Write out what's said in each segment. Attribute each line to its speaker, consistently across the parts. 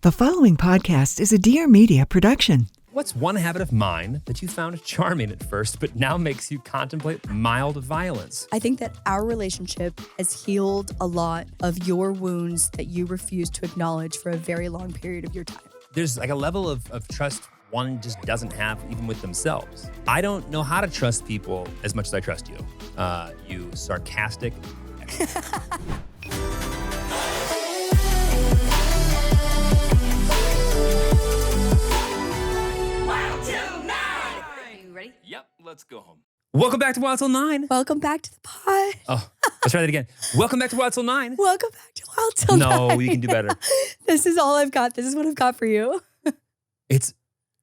Speaker 1: The following podcast is a Dear Media production.
Speaker 2: What's one habit of mine that you found charming at first, but now makes you contemplate mild violence?
Speaker 3: I think that our relationship has healed a lot of your wounds that you refuse to acknowledge for a very long period of your time.
Speaker 2: There's like a level of trust one just doesn't have even with themselves. I don't know how to trust people as much as I trust you. You sarcastic. Yep, let's go home. Welcome back to Wild Til 9.
Speaker 3: Welcome back to the pod.
Speaker 2: Oh, let's try that again. Welcome back to Wild Til 9.
Speaker 3: Welcome back to Wild Til 9.
Speaker 2: No, we can do better.
Speaker 3: This is all I've got. This is what I've got for you.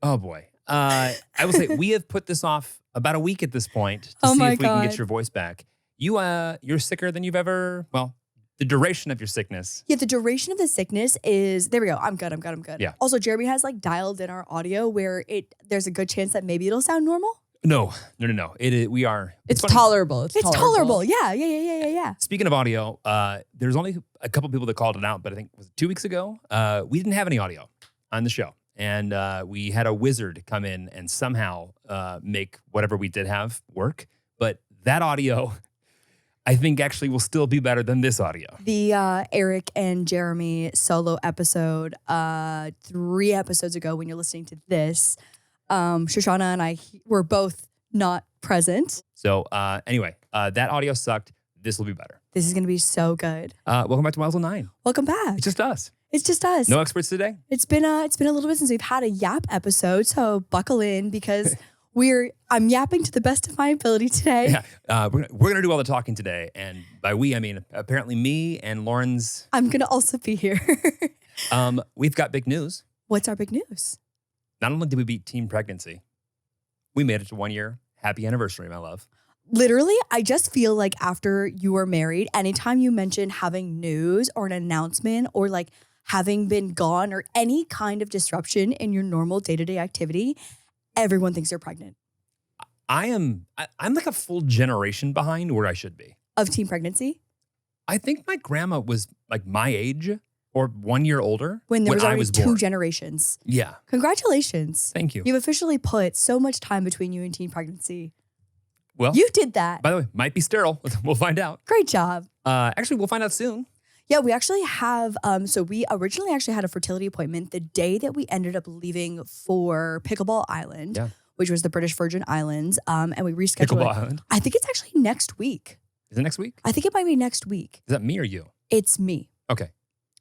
Speaker 2: Oh boy. I will say we have put this off about a week at this point to see if we can get your voice back. You're sicker than you've ever, the duration of your sickness.
Speaker 3: Yeah, the duration of the sickness is, there we go. I'm good.
Speaker 2: Yeah.
Speaker 3: Also, Jeremy has dialed in our audio where there's a good chance that maybe it'll sound normal.
Speaker 2: No.
Speaker 4: It's tolerable.
Speaker 3: It's tolerable. Yeah.
Speaker 2: Speaking of audio, there's only a couple people that called it out, but I think it was 2 weeks ago. We didn't have any audio on the show. And we had a wizard come in and somehow make whatever we did have work. But that audio, I think, actually will still be better than this audio.
Speaker 3: The Eric and Jeremy solo episode 3 episodes ago, when you're listening to this, Shoshana and I were both not present.
Speaker 2: So anyway, that audio sucked. This will be better.
Speaker 3: This is going to be so good.
Speaker 2: Welcome back to Wild Til 9.
Speaker 3: Welcome back.
Speaker 2: It's just us.
Speaker 3: It's just us.
Speaker 2: No experts today?
Speaker 3: It's been a little bit since we've had a yap episode, so buckle in because I'm yapping to the best of my ability today.
Speaker 2: Yeah, we're gonna do all the talking today, and by we I mean apparently me and Lauren's.
Speaker 3: I'm gonna also be here.
Speaker 2: We've got big news.
Speaker 3: What's our big news?
Speaker 2: Not only did we beat teen pregnancy, we made it to 1 year. Happy anniversary, my love.
Speaker 3: Literally, I just feel like after you are married, anytime you mention having news or an announcement or having been gone or any kind of disruption in your normal day-to-day activity, everyone thinks you're pregnant.
Speaker 2: I'm like a full generation behind where I should be.
Speaker 3: Of teen pregnancy?
Speaker 2: I think my grandma was like my age or 1 year older
Speaker 3: when there was already
Speaker 2: was
Speaker 3: 2
Speaker 2: born.
Speaker 3: generations.
Speaker 2: Yeah.
Speaker 3: Congratulations.
Speaker 2: Thank you.
Speaker 3: You've officially put so much time between you and teen pregnancy.
Speaker 2: Well,
Speaker 3: you did that.
Speaker 2: By the way, might be sterile. We'll find out.
Speaker 3: Great job.
Speaker 2: Actually, we'll find out soon.
Speaker 3: Yeah, we actually have, so we originally actually had a fertility appointment the day that we ended up leaving for Pickleball Island, which was the British Virgin Islands, and we rescheduled
Speaker 2: Pickleball
Speaker 3: it.
Speaker 2: Island?
Speaker 3: I think it's actually next week.
Speaker 2: Is it next week?
Speaker 3: I think it might be next week.
Speaker 2: Is that me or you?
Speaker 3: It's me.
Speaker 2: Okay.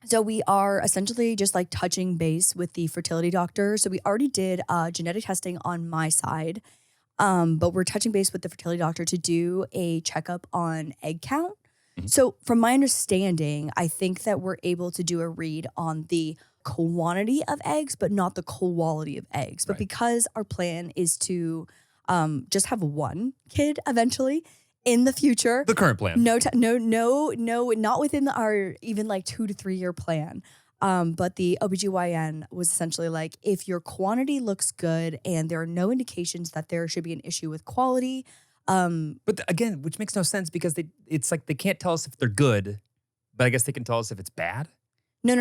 Speaker 3: So we are essentially just touching base with the fertility doctor. So we already did genetic testing on my side, but we're touching base with the fertility doctor to do a checkup on egg count. Mm-hmm. So from my understanding, I think that we're able to do a read on the quantity of eggs, but not the quality of eggs. But because our plan is to just have 1 kid eventually in the future.
Speaker 2: The current plan.
Speaker 3: No, not within our even 2 to 3 year plan. But the OBGYN was essentially if your quantity looks good and there are no indications that there should be an issue with quality.
Speaker 2: But again, which makes no sense because it's they can't tell us if they're good, but I guess they can tell us if it's bad.
Speaker 3: No.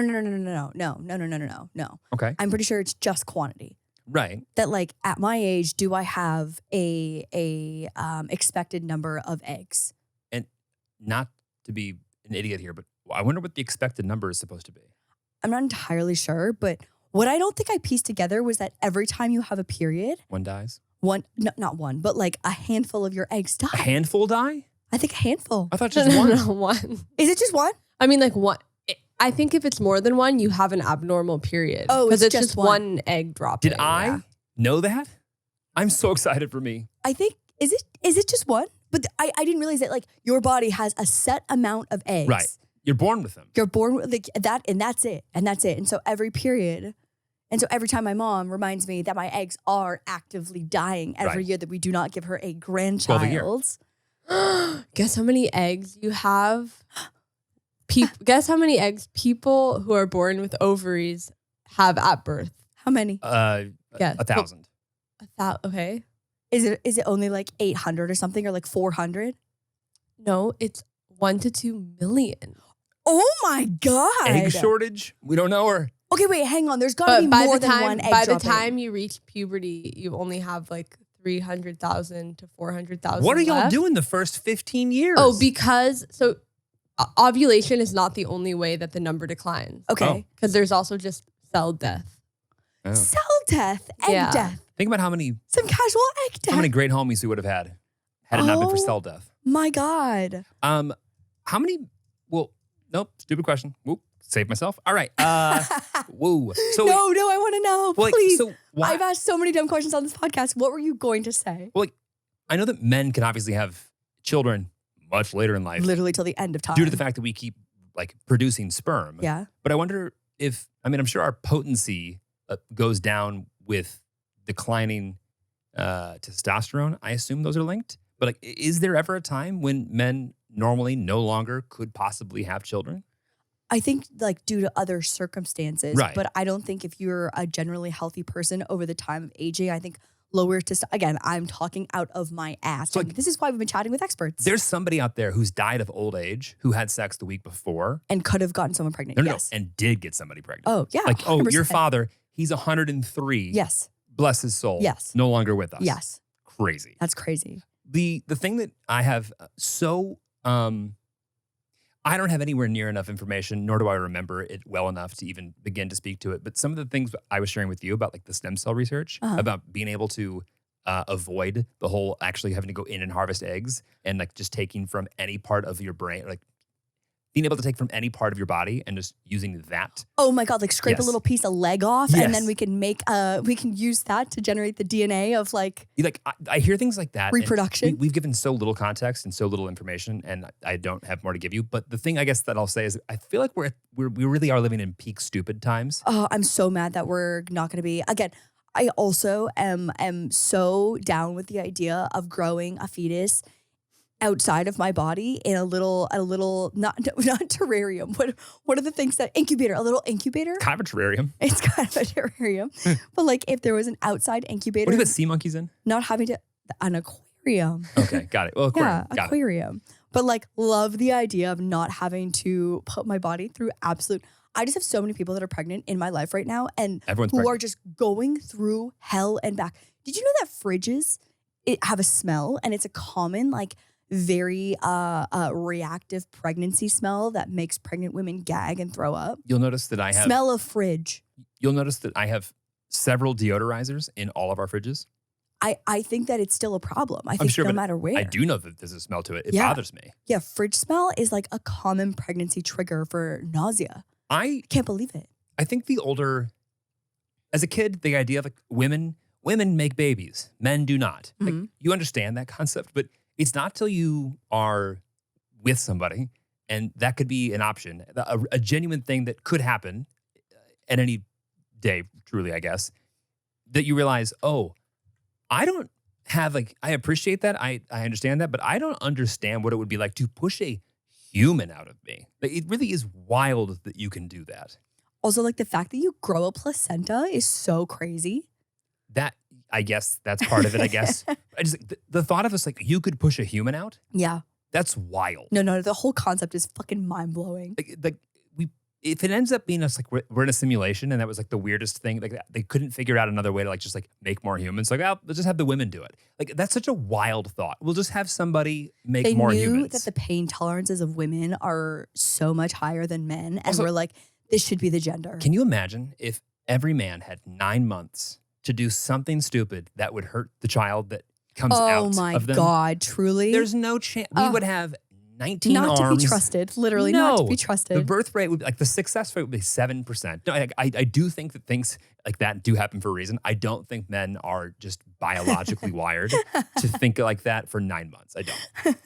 Speaker 2: Okay.
Speaker 3: I'm pretty sure it's just quantity.
Speaker 2: Right.
Speaker 3: That at my age, do I have a expected number of eggs?
Speaker 2: And not to be an idiot here, but I wonder what the expected number is supposed to be.
Speaker 3: I'm not entirely sure, but what I don't think I pieced together was that every time you have a period,
Speaker 2: one dies.
Speaker 3: Not one, but a handful of your eggs die.
Speaker 2: A handful die?
Speaker 3: I think a handful.
Speaker 2: I thought just one.
Speaker 4: No, one.
Speaker 3: Is it just one?
Speaker 4: I mean, one. I think if it's more than one, you have an abnormal period.
Speaker 3: Oh,
Speaker 4: because it's just one egg dropping.
Speaker 2: Did I know that? I'm so excited for me.
Speaker 3: I think is it just one? But I didn't realize that your body has a set amount of eggs.
Speaker 2: Right. You're born with them.
Speaker 3: You're born with that, and that's it. And so every period. And so every time my mom reminds me that my eggs are actively dying every year that we do not give her a grandchild.
Speaker 2: 12 a year.
Speaker 4: Guess how many eggs you have? Guess how many eggs people who are born with ovaries have at birth?
Speaker 3: How many?
Speaker 2: 1,000.
Speaker 4: Okay.
Speaker 3: Is it only 800 or something or 400?
Speaker 4: No, it's 1 to 2 million.
Speaker 3: Oh my God.
Speaker 2: Egg shortage? We don't know her.
Speaker 3: Okay, wait, hang on. There's got to be more than one egg
Speaker 4: By
Speaker 3: dropping.
Speaker 4: the time you reach puberty, you only have like 300,000 to 400,000.
Speaker 2: What are y'all
Speaker 4: left.
Speaker 2: doing the first 15 years?
Speaker 4: Oh, because ovulation is not the only way that the number declines.
Speaker 3: Okay.
Speaker 4: Because there's also just cell death.
Speaker 2: Oh.
Speaker 3: Cell death, egg death,
Speaker 2: Think about how many
Speaker 3: egg death.
Speaker 2: how many great homies we would have had it not been for cell death.
Speaker 3: My God.
Speaker 2: How many? Well, nope. Stupid question. Whoop. Save myself. All right. Whoa. So
Speaker 3: no, I want to know.
Speaker 2: well,
Speaker 3: Please.
Speaker 2: so why,
Speaker 3: I've asked so many dumb questions on this podcast. What were you going to say?
Speaker 2: well, I know that men can obviously have children much later in life
Speaker 3: Literally till the end of time.
Speaker 2: due to the fact that we keep like producing sperm.
Speaker 3: Yeah.
Speaker 2: But I wonder if, I'm sure our potency goes down with declining testosterone. I assume those are linked. But like, is there ever a time when men normally no longer could possibly have children?
Speaker 3: I think like due to other circumstances.
Speaker 2: Right.
Speaker 3: But I don't think if you're a generally healthy person over the time of aging, I think lower again, I'm talking out of my ass.
Speaker 2: So,
Speaker 3: And this is why we've been chatting with experts.
Speaker 2: There's somebody out there who's died of old age who had sex the week before.
Speaker 3: And could have gotten someone pregnant.
Speaker 2: No,
Speaker 3: Yes.
Speaker 2: and did get somebody pregnant.
Speaker 3: Oh, yeah.
Speaker 2: Like, oh, your
Speaker 3: 100%.
Speaker 2: father, he's 103.
Speaker 3: Yes.
Speaker 2: Bless his soul.
Speaker 3: Yes.
Speaker 2: No longer with us.
Speaker 3: Yes.
Speaker 2: Crazy.
Speaker 3: That's crazy.
Speaker 2: The thing that I have I don't have anywhere near enough information, nor do I remember it well enough to even begin to speak to it. But some of the things I was sharing with you about like the stem cell research, about being able to avoid the whole actually having to go in and harvest eggs and like just taking from any part of your brain, like being able to take from any part of your body and just using that.
Speaker 3: Oh my God, like scrape a
Speaker 2: Yes.
Speaker 3: little piece of leg off
Speaker 2: Yes.
Speaker 3: and then we can make, we can use that to generate the DNA of like
Speaker 2: I hear things like that. and
Speaker 3: reproduction.
Speaker 2: we've given so little context and so little information, and I don't have more to give you. But the thing I guess that I'll say is I feel like we really are living in peak stupid times.
Speaker 3: Oh, I'm so mad that we're not going to be, again, I also am so down with the idea of growing a fetus outside of my body in a little not terrarium. What are the things that incubator? A little incubator.
Speaker 2: Kind of a terrarium.
Speaker 3: It's kind of a terrarium, but like if there was an outside incubator,
Speaker 2: What do you put sea monkeys in?
Speaker 3: not having to an aquarium.
Speaker 2: Okay, got it. Well, aquarium.
Speaker 3: Yeah,
Speaker 2: got it.
Speaker 3: aquarium. But like love the idea of not having to put my body through absolute. I just have so many people that are pregnant in my life right now and
Speaker 2: Everyone's
Speaker 3: who are
Speaker 2: pregnant.
Speaker 3: just going through hell and back. Did you know that fridges have a smell and it's a common like very reactive pregnancy smell that makes pregnant women gag and throw up?
Speaker 2: You'll notice that I have
Speaker 3: Smell of fridge.
Speaker 2: You'll notice that I have several deodorizers in all of our fridges.
Speaker 3: I think that it's still a problem. I think
Speaker 2: sure,
Speaker 3: no
Speaker 2: but
Speaker 3: matter where.
Speaker 2: I do know that there's a smell to it. It
Speaker 3: Yeah.
Speaker 2: bothers me.
Speaker 3: Yeah, fridge smell is like a common pregnancy trigger for nausea.
Speaker 2: I
Speaker 3: Can't believe it.
Speaker 2: think as a kid, the idea of like women make babies, men do not. Like,
Speaker 3: Mhm.
Speaker 2: you understand that concept, but it's not till you are with somebody, and that could be an option, a genuine thing that could happen at any day, truly, I guess, that you realize, oh, I don't have like, I appreciate that, I understand that, but I don't understand what it would be like to push a human out of me. Like, it really is wild that you can do that.
Speaker 3: Also, like the fact that you grow a placenta is so crazy.
Speaker 2: That, I guess, that's part of it, I guess. I just, the thought of us, like, you could push a human out,
Speaker 3: Yeah.
Speaker 2: that's wild.
Speaker 3: No, the whole concept is fucking mind blowing.
Speaker 2: Like if it ends up being us, like, we're in a simulation and that was like the weirdest thing, like they couldn't figure out another way to like just like make more humans. Like, oh, let's just have the women do it. Like, that's such a wild thought. We'll just have somebody make
Speaker 3: They
Speaker 2: more
Speaker 3: knew
Speaker 2: humans.
Speaker 3: that the pain tolerances of women are so much higher than men. And
Speaker 2: Also-
Speaker 3: we're like, this should be the gender.
Speaker 2: Can you imagine if every man had 9 months to do something stupid that would hurt the child that comes
Speaker 3: Oh
Speaker 2: out
Speaker 3: my
Speaker 2: of them?
Speaker 3: God, truly?
Speaker 2: There's no chance. We would have 19
Speaker 3: not
Speaker 2: arms.
Speaker 3: to be trusted. Literally not to be
Speaker 2: The
Speaker 3: trusted.
Speaker 2: birth rate would be like the success rate would be 7%. No, I do think that things like that do happen for a reason. I don't think men are just biologically wired to think like that for 9 months. I don't.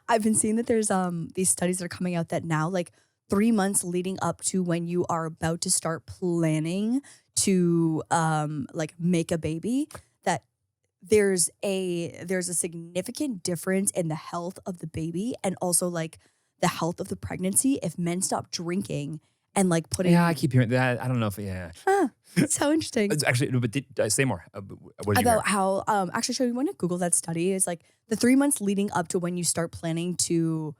Speaker 3: I've been seeing that there's these studies that are coming out that now like 3 months leading up to when you are about to start planning to like make a baby, that there's a significant difference in the health of the baby and also like the health of the pregnancy if men stop drinking and like putting.
Speaker 2: Yeah, I keep hearing that. I don't know if,
Speaker 3: It's so interesting.
Speaker 2: It's actually, but say more. What did you hear?
Speaker 3: About how actually, so you want to Google that study? Is like the 3 months leading up to when you start planning to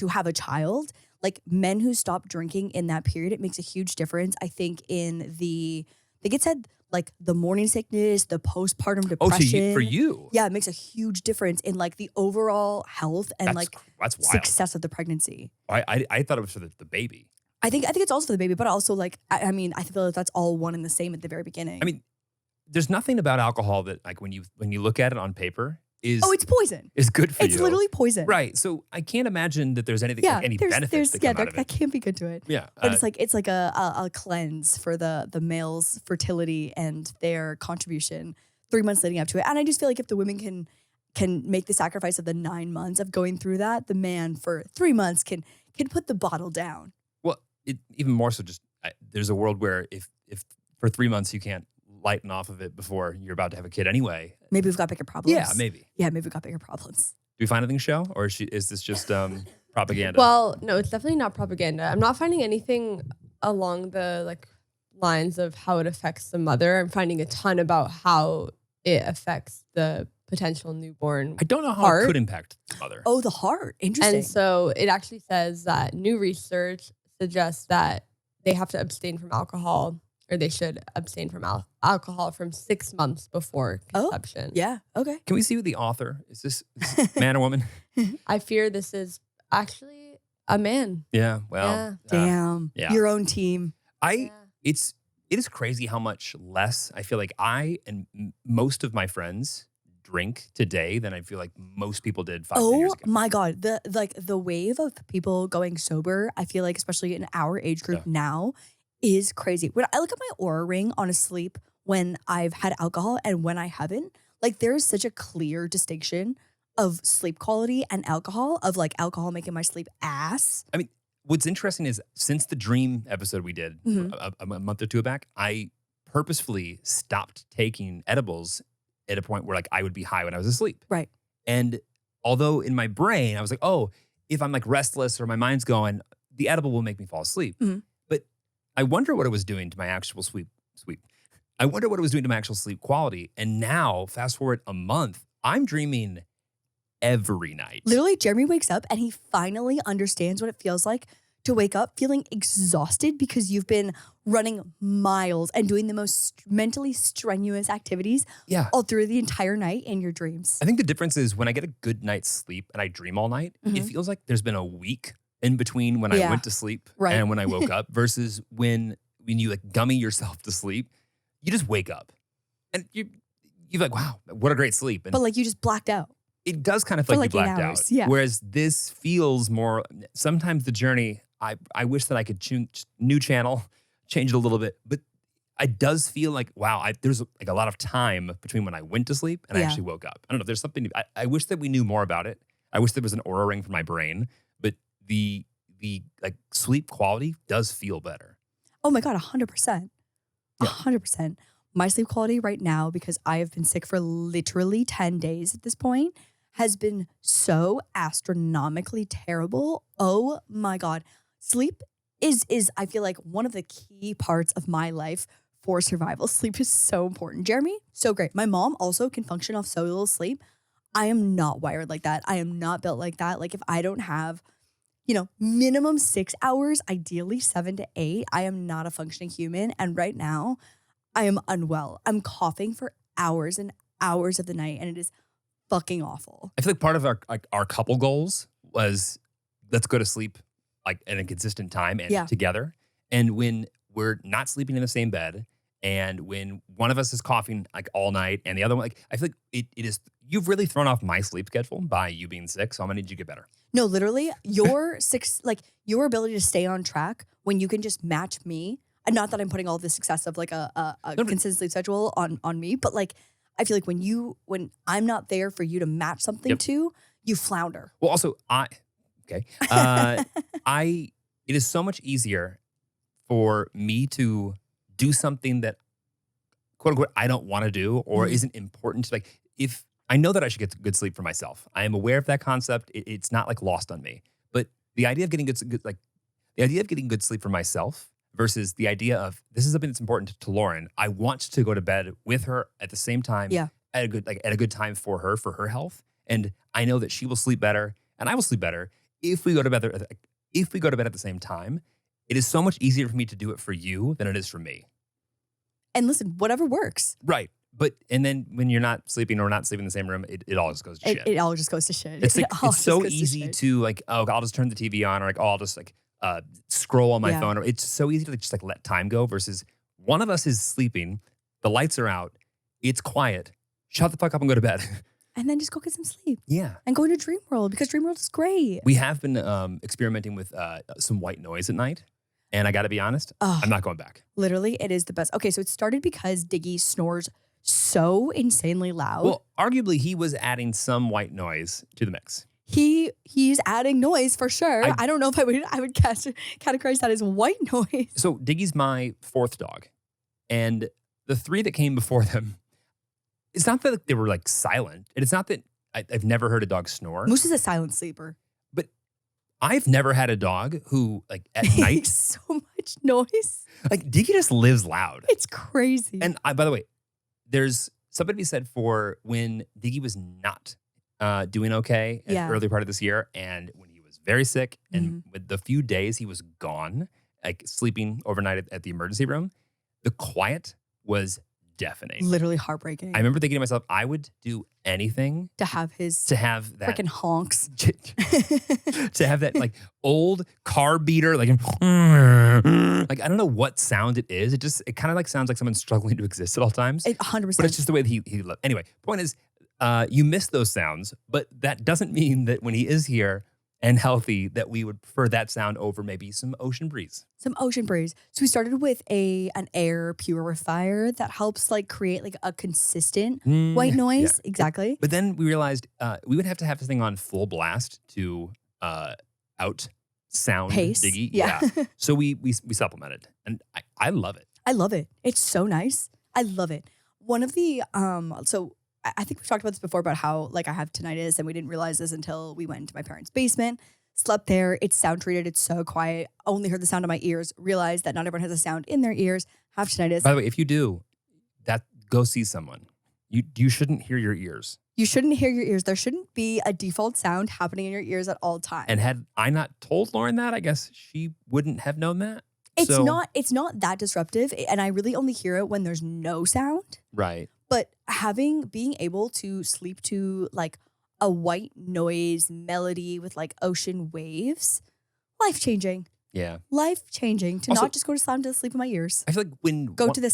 Speaker 3: have a child. like men who stop drinking in that period, it makes a huge difference. I think they get said like the morning sickness, the postpartum depression.
Speaker 2: For you.
Speaker 3: Yeah, it makes a huge difference in like the overall health and
Speaker 2: That's wild.
Speaker 3: success of the pregnancy.
Speaker 2: I thought it was for the baby.
Speaker 3: I think it's also for the baby, but also like I mean, I feel like that's all one and the same at the very beginning.
Speaker 2: I mean, there's nothing about alcohol that like when you look at it on paper is
Speaker 3: it's poison.
Speaker 2: Is good for you.
Speaker 3: It's literally poison.
Speaker 2: Right. So I can't imagine that there's anything
Speaker 3: Yeah,
Speaker 2: like any
Speaker 3: there's
Speaker 2: benefits that come out of it.
Speaker 3: that can't be good to it.
Speaker 2: Yeah.
Speaker 3: But it's like a cleanse for the male's fertility and their contribution 3 months leading up to it. And I just feel like if the women can make the sacrifice of the 9 months of going through that, the man for 3 months can put the bottle down.
Speaker 2: Well, even more so just there's a world where if for 3 months you can't lighten off of it before you're about to have a kid anyway.
Speaker 3: Maybe we've got bigger problems.
Speaker 2: Yeah, maybe.
Speaker 3: Yeah, maybe we've got bigger problems.
Speaker 2: Do we find anything, show? Or is this just propaganda?
Speaker 4: Well, no, it's definitely not propaganda. I'm not finding anything along the like lines of how it affects the mother. I'm finding a ton about how it affects the potential newborn.
Speaker 2: I don't know how
Speaker 4: heart.
Speaker 2: it could impact the mother.
Speaker 3: Oh, the heart. Interesting.
Speaker 4: And so it actually says that new research suggests that they have to abstain from alcohol, or they should abstain from alcohol from 6 months before conception.
Speaker 3: Yeah. Okay.
Speaker 2: Can we see who the author is? This man or woman?
Speaker 4: I fear this is actually a man.
Speaker 2: Yeah. Well.
Speaker 3: Damn.
Speaker 2: yeah.
Speaker 3: Your own team.
Speaker 2: It is crazy how much less I feel like I and most of my friends drink today than I feel like most people did 5 years ago.
Speaker 3: Oh my God. The wave of people going sober, I feel like, especially in our age group now, is crazy. When I look at my Aura ring on a sleep when I've had alcohol and when I haven't, like there is such a clear distinction of sleep quality and alcohol, of like alcohol making my sleep ass.
Speaker 2: I mean, what's interesting is since the dream episode we did a month or two back, I purposefully stopped taking edibles at a point where like I would be high when I was asleep.
Speaker 3: Right.
Speaker 2: And although in my brain I was like, oh, if I'm like restless or my mind's going, the edible will make me fall asleep.
Speaker 3: Mhm.
Speaker 2: But I wonder what it was doing to my actual sleep. I wonder what it was doing to my actual sleep quality. And now, fast forward a month, I'm dreaming every night.
Speaker 3: Literally, Jeremy wakes up and he finally understands what it feels like to wake up feeling exhausted because you've been running miles and doing the most mentally strenuous activities all through the entire night in your dreams.
Speaker 2: I think the difference is when I get a good night's sleep and I dream all night, it feels like there's been a week in between when I went to sleep and when I woke up versus when you like gummy yourself to sleep, you just wake up and you're like, wow, what a great sleep. And
Speaker 3: but like you just blacked out.
Speaker 2: It does kind of feel like you blacked
Speaker 3: 8
Speaker 2: out.
Speaker 3: hours, yeah.
Speaker 2: Whereas this feels more, sometimes the journey, I wish that I could new channel, change it a little bit, but it does feel like, wow, there's like a lot of time between when I went to sleep and I actually woke up. I don't know, there's something, I wish that we knew more about it. I wish there was an Aura ring for my brain, but the like sleep quality does feel better.
Speaker 3: Oh my God, 100%. 100%. My sleep quality right now, because I have been sick for literally 10 days at this point, has been so astronomically terrible. Oh my God. Sleep is I feel like one of the key parts of my life for survival. Sleep is so important. Jeremy, so great. My mom also can function off so little sleep. I am not wired like that. I am not built like that. Like if I don't have, minimum 6 hours, ideally 7 to 8, I am not a functioning human. And right now I am unwell. I'm coughing for hours and hours of the night and it is fucking awful.
Speaker 2: I feel like part of our couple goals was let's go to sleep like at a consistent time and together. And when we're not sleeping in the same bed and when one of us is coughing like all night and the other one, like I feel like it is, you've really thrown off my sleep schedule by you being sick. So I'm gonna need you to get better.
Speaker 3: No, literally your your ability to stay on track when you can just match me. And not that I'm putting all the success of like a consistent sleep schedule on me, but like I feel like when I'm not there for you to match something to, you flounder.
Speaker 2: Well, also it is so much easier for me to do something that quote unquote I don't want to do or isn't important. Like if I know that I should get good sleep for myself, I am aware of that concept. It's not like lost on me. But the idea of getting good sleep for myself versus the idea of this is something that's important to Lauren. I want to go to bed with her at the same time.
Speaker 3: Yeah.
Speaker 2: At a good time for her health. And I know that she will sleep better and I will sleep better if we go to bed if we go to bed at the same time, it is so much easier for me to do it for you than it is for me.
Speaker 3: And listen, whatever works.
Speaker 2: Right. And then when you're not sleeping or not sleeping in the same room, it all just goes to shit.
Speaker 3: It all just goes to shit.
Speaker 2: It's like,
Speaker 3: all
Speaker 2: it's
Speaker 3: just
Speaker 2: so
Speaker 3: goes
Speaker 2: easy
Speaker 3: shit.
Speaker 2: to like, oh, I'll just turn the TV on, or like, oh, I'll just like scroll on my
Speaker 3: Yeah.
Speaker 2: phone. Or it's so easy to like, just like let time go versus one of us is sleeping, the lights are out, it's quiet, shut the fuck up and go to bed.
Speaker 3: And then just go get some sleep
Speaker 2: Yeah.
Speaker 3: and go into Dream World because Dream World is great.
Speaker 2: We have been experimenting with some white noise at night. And I got to be honest,
Speaker 3: Ugh.
Speaker 2: I'm not going back.
Speaker 3: Literally, it is the best. Okay, so it started because Diggy snores so insanely loud.
Speaker 2: Well, arguably, he was adding some white noise to the mix.
Speaker 3: He's adding noise for sure. I don't know if I would categorize that as white noise.
Speaker 2: So Diggy's my fourth dog. And the three that came before them, it's not that they were like silent. And it's not that I've never heard a dog snore.
Speaker 3: Moose is a silent sleeper.
Speaker 2: But I've never had a dog who like at
Speaker 3: Makes
Speaker 2: night,
Speaker 3: so much noise.
Speaker 2: like Diggy just lives loud.
Speaker 3: It's crazy.
Speaker 2: And by the way, there's something to be said for when Diggy was not doing okay at
Speaker 3: Yeah.
Speaker 2: the early part of this year. And when he was very sick and
Speaker 3: Mm-hmm.
Speaker 2: with the few days he was gone, like sleeping overnight at the emergency room, the quiet was deafening.
Speaker 3: Literally heartbreaking.
Speaker 2: I remember thinking to myself, I would do anything
Speaker 3: to have his
Speaker 2: to have that
Speaker 3: freaking honks.
Speaker 2: to have that like old car beater, like I don't know what sound it is. It kind of like sounds like someone's struggling to exist at all times.
Speaker 3: 100%.
Speaker 2: But it's just the way that he lived. Anyway, point is, you miss those sounds, but that doesn't mean that when he is here and healthy, that we would prefer that sound over maybe some ocean breeze.
Speaker 3: Some ocean breeze. So we started with an air purifier that helps like create like a consistent white noise.
Speaker 2: Yeah.
Speaker 3: Exactly.
Speaker 2: But then we realized we would have to have this thing on full blast to out sound
Speaker 3: Pace.
Speaker 2: Diggy.
Speaker 3: Yeah.
Speaker 2: So we supplemented, and I love it.
Speaker 3: I love it. It's so nice. I love it. One of the so I think we've talked about this before about how like I have tinnitus and we didn't realize this until we went into my parents' basement, slept there. It's sound treated. It's so quiet. Only heard the sound of my ears. Realized that not everyone has a sound in their ears. Have tinnitus.
Speaker 2: By the way, if you do that, go see someone. You shouldn't hear your ears.
Speaker 3: You shouldn't hear your ears. There shouldn't be a default sound happening in your ears at all times.
Speaker 2: And had I not told Lauren that, I guess she wouldn't have known that.
Speaker 3: It's
Speaker 2: So-
Speaker 3: not that disruptive, and I really only hear it when there's no sound.
Speaker 2: Right.
Speaker 3: But being able to sleep to like a white noise melody with like ocean waves, life changing.
Speaker 2: Yeah.
Speaker 3: Life changing to
Speaker 2: Also-
Speaker 3: not just go to sleep in my ears.
Speaker 2: I feel like when
Speaker 3: Go to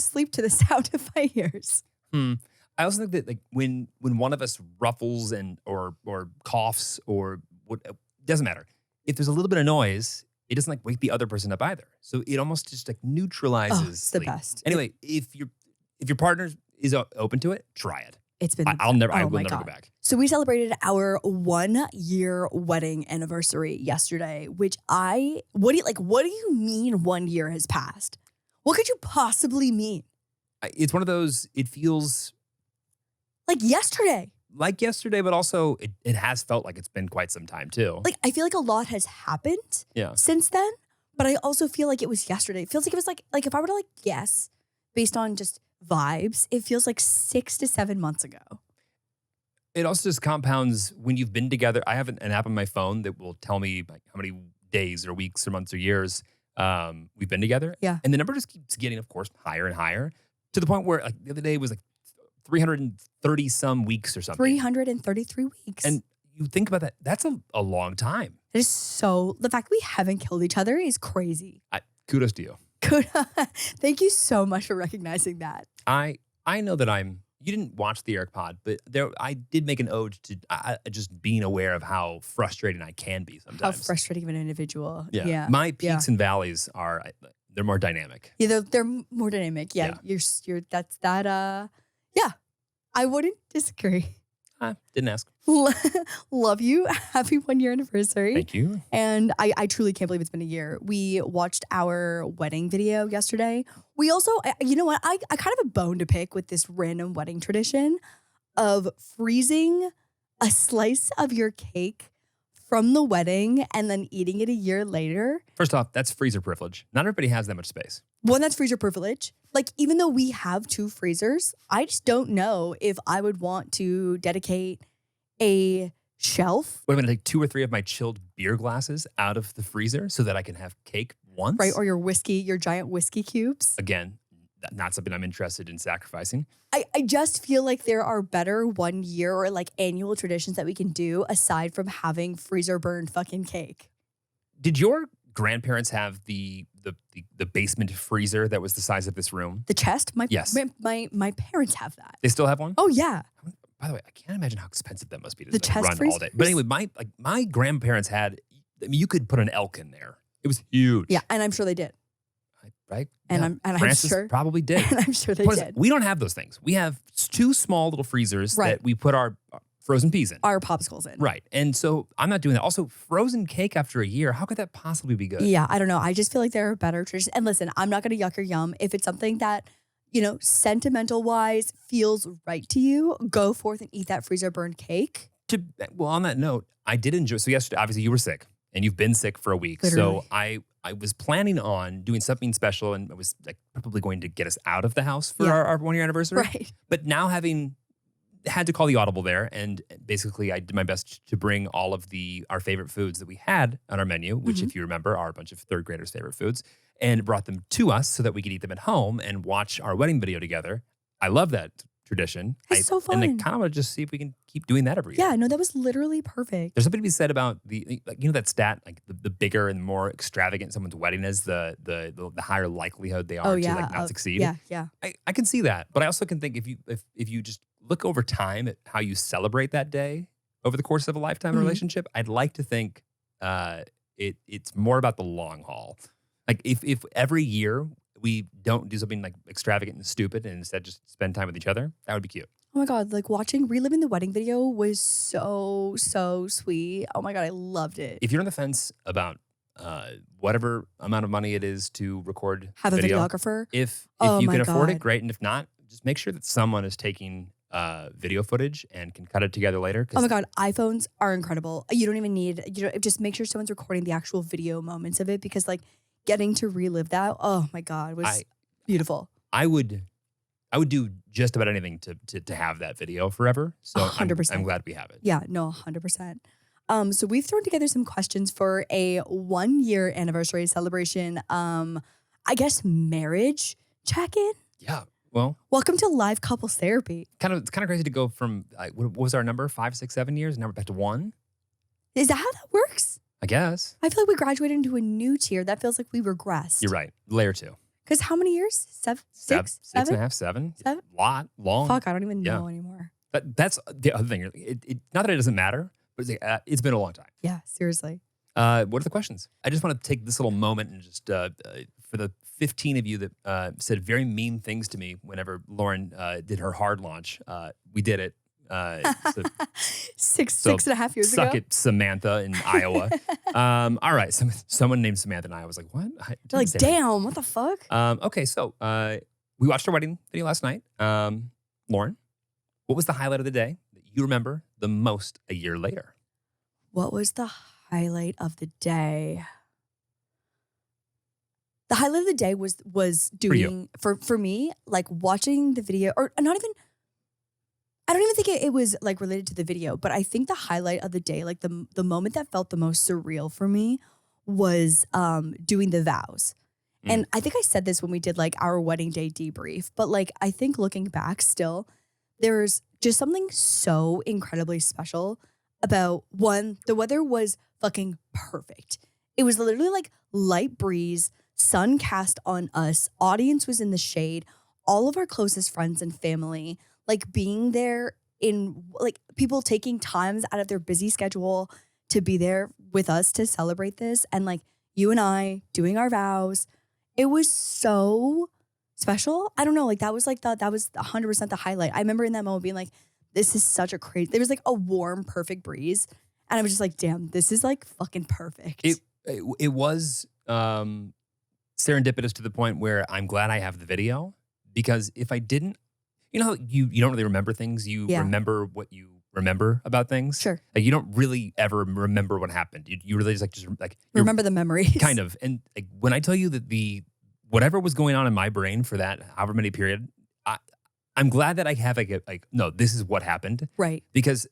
Speaker 3: sleep to the sound of my ears.
Speaker 2: I also think that like when one of us ruffles and or coughs or what, doesn't matter. If there's a little bit of noise, it doesn't like wake the other person up either. So it almost just like neutralizes.
Speaker 3: Oh, it's the
Speaker 2: sleep.
Speaker 3: best.
Speaker 2: Anyway, if your partner is open to it, try it.
Speaker 3: It's been.
Speaker 2: I will never
Speaker 3: my
Speaker 2: go
Speaker 3: God.
Speaker 2: back.
Speaker 3: So we celebrated our 1 year wedding anniversary yesterday, which what do you mean 1 year has passed? What could you possibly mean?
Speaker 2: It's one of those. It feels
Speaker 3: Like yesterday.
Speaker 2: like yesterday, but also it has felt like it's been quite some time too.
Speaker 3: Like I feel like a lot has happened
Speaker 2: Yeah.
Speaker 3: since then, but I also feel like it was yesterday. It feels like it was like if I were to like guess based on just vibes, it feels like 6 to 7 months ago.
Speaker 2: It also just compounds when you've been together. I have an app on my phone that will tell me like how many days or weeks or months or years we've been together.
Speaker 3: Yeah.
Speaker 2: And the number just keeps getting, of course, higher and higher to the point where like the other day was like 330 some weeks or something.
Speaker 3: 333 weeks.
Speaker 2: And you think about that, that's a long time.
Speaker 3: it is the fact we haven't killed each other is crazy.
Speaker 2: Kudos to you.
Speaker 3: Good. Thank you so much for recognizing that.
Speaker 2: I know that you didn't watch the Eric pod, but I did make an ode to just being aware of how frustrating I can be
Speaker 3: How
Speaker 2: sometimes.
Speaker 3: frustrating of an individual. Yeah.
Speaker 2: My peaks and valleys they're more dynamic.
Speaker 3: Yeah, they're more dynamic. Yeah, you're that's that. Yeah, I wouldn't disagree.
Speaker 2: Didn't ask.
Speaker 3: Love you. Happy 1 year anniversary.
Speaker 2: Thank you.
Speaker 3: And I truly can't believe it's been a year. We watched our wedding video yesterday. We also, you know what? I kind of have a bone to pick with this random wedding tradition of freezing a slice of your cake from the wedding and then eating it a year later.
Speaker 2: First off, that's freezer privilege. Not everybody has that much space.
Speaker 3: One, that's freezer privilege. Like, even though we have 2 freezers, I just don't know if I would want to dedicate a shelf.
Speaker 2: What, I'm going to take 2 or 3 of my chilled beer glasses out of the freezer so that I can have cake once?
Speaker 3: Right, or your giant whiskey cubes.
Speaker 2: Again, not something I'm interested in sacrificing.
Speaker 3: I just feel like there are better 1 year or like annual traditions that we can do aside from having freezer burned fucking cake.
Speaker 2: Did your grandparents have the basement freezer that was the size of this room?
Speaker 3: The chest?
Speaker 2: Yes.
Speaker 3: My parents have that.
Speaker 2: They still have one?
Speaker 3: Oh yeah.
Speaker 2: By the way, I can't imagine how expensive that must be to
Speaker 3: The
Speaker 2: like,
Speaker 3: chest
Speaker 2: run all
Speaker 3: freezers?
Speaker 2: day. But anyway, my grandparents had, I mean, you could put an elk in there. It was huge.
Speaker 3: Yeah, and I'm sure they did.
Speaker 2: Right?
Speaker 3: And I'm
Speaker 2: Francis
Speaker 3: sure
Speaker 2: probably did.
Speaker 3: And I'm sure they
Speaker 2: Point is,
Speaker 3: did.
Speaker 2: we don't have those things. We have 2 small little freezers
Speaker 3: Right.
Speaker 2: that we put our frozen peas in.
Speaker 3: Our popsicles in.
Speaker 2: Right. And so I'm not doing that. Also, frozen cake after a year, how could that possibly be good?
Speaker 3: Yeah, I don't know. I just feel like there are better traditions. And listen, I'm not going to yuck your yum. If it's something that, sentimental wise feels right to you, go forth and eat that freezer burned cake.
Speaker 2: Well, on that note, I did enjoy. So yesterday, obviously, you were sick and you've been sick for a week.
Speaker 3: Literally.
Speaker 2: So I was planning on doing something special and I was like probably going to get us out of the house for our 1 year anniversary.
Speaker 3: Right.
Speaker 2: But now having had to call the audible there, and basically I did my best to bring all of our favorite foods that we had on our menu, which if you remember are a bunch of 3rd graders' favorite foods, and brought them to us so that we could eat them at home and watch our wedding video together. I love that tradition.
Speaker 3: It's so fun.
Speaker 2: And I kind of want to just see if we can keep doing that every year.
Speaker 3: Yeah, no, that was literally perfect.
Speaker 2: There's something to be said about that stat, like the bigger and more extravagant someone's wedding is, the higher likelihood they are to like not succeed.
Speaker 3: Yeah.
Speaker 2: I can see that, but I also can think if you just look over time at how you celebrate that day over the course of a lifetime relationship, I'd like to think it's more about the long haul. Like if every year we don't do something like extravagant and stupid and instead just spend time with each other, that would be cute.
Speaker 3: Oh my God, like reliving the wedding video was so sweet. Oh my God, I loved it.
Speaker 2: If you're on the fence about whatever amount of money it is to record
Speaker 3: Have a
Speaker 2: video,
Speaker 3: videographer.
Speaker 2: if
Speaker 3: Oh
Speaker 2: you
Speaker 3: my
Speaker 2: can afford it,
Speaker 3: God.
Speaker 2: great. And if not, just make sure that someone is taking video footage and can cut it together later. 'Cause
Speaker 3: Oh my God, iPhones are incredible. You don't even need, just make sure someone's recording the actual video moments of it because like getting to relive that, oh my God, was beautiful.
Speaker 2: I would do just about anything to have that video forever. So
Speaker 3: 100%.
Speaker 2: I'm glad we have it.
Speaker 3: Yeah, no, 100%. So we've thrown together some questions for a 1 year anniversary celebration. I guess marriage check-in.
Speaker 2: Yeah. Well,
Speaker 3: Welcome to live couples therapy.
Speaker 2: it's kind of crazy to go from what was our number? 5, 6, 7 years. Now we're back to 1.
Speaker 3: Is that how that works?
Speaker 2: I guess.
Speaker 3: I feel like we graduated into a new tier. That feels like we regressed.
Speaker 2: You're right. Layer 2.
Speaker 3: Because how many years? Six?
Speaker 2: 6 and a
Speaker 3: 7?
Speaker 2: half, 7.
Speaker 3: 7?
Speaker 2: Lot, long.
Speaker 3: Fuck, I don't even
Speaker 2: Yeah.
Speaker 3: know anymore.
Speaker 2: That's the other thing. Not that it doesn't matter, but it's been a long time.
Speaker 3: Yeah, seriously.
Speaker 2: What are the questions? I just want to take this little moment and just for the 15 of you that said very mean things to me whenever Lauren did her hard launch. We did it. So
Speaker 3: Six and a half years ago.
Speaker 2: suck it, Samantha in Iowa. All right. Someone named Samantha in Iowa. I was like, what?
Speaker 3: They're like, damn, what the fuck?
Speaker 2: Okay. So we watched our wedding video last night. Lauren, what was the highlight of the day that you remember the most a year later?
Speaker 3: What was the highlight of the day? The highlight of the day was doing for me, like watching the video, or not even. I don't even think it was like related to the video, but I think the highlight of the day, like the moment that felt the most surreal for me, was doing the vows. And I think I said this when we did like our wedding day debrief, but like I think looking back still, there's just something so incredibly special about one, the weather was fucking perfect. It was literally like light breeze, sun cast on us, audience was in the shade, all of our closest friends and family, like being there in like people taking times out of their busy schedule to be there with us to celebrate this. And like you and I doing our vows, it was so special. I don't know, like that was 100% the highlight. I remember in that moment being like, this is such a crazy, there was like a warm, perfect breeze. And I was just like, damn, this is like fucking perfect.
Speaker 2: It was serendipitous to the point where I'm glad I have the video, because if I didn't, you know how you don't really remember things, you remember what you remember about things.
Speaker 3: Sure.
Speaker 2: Like you don't really ever remember what happened. You really just
Speaker 3: remember the memories.
Speaker 2: Kind of. And like when I tell you that whatever was going on in my brain for that however many period, I'm glad that I have no, this is what happened.
Speaker 3: Right.
Speaker 2: Because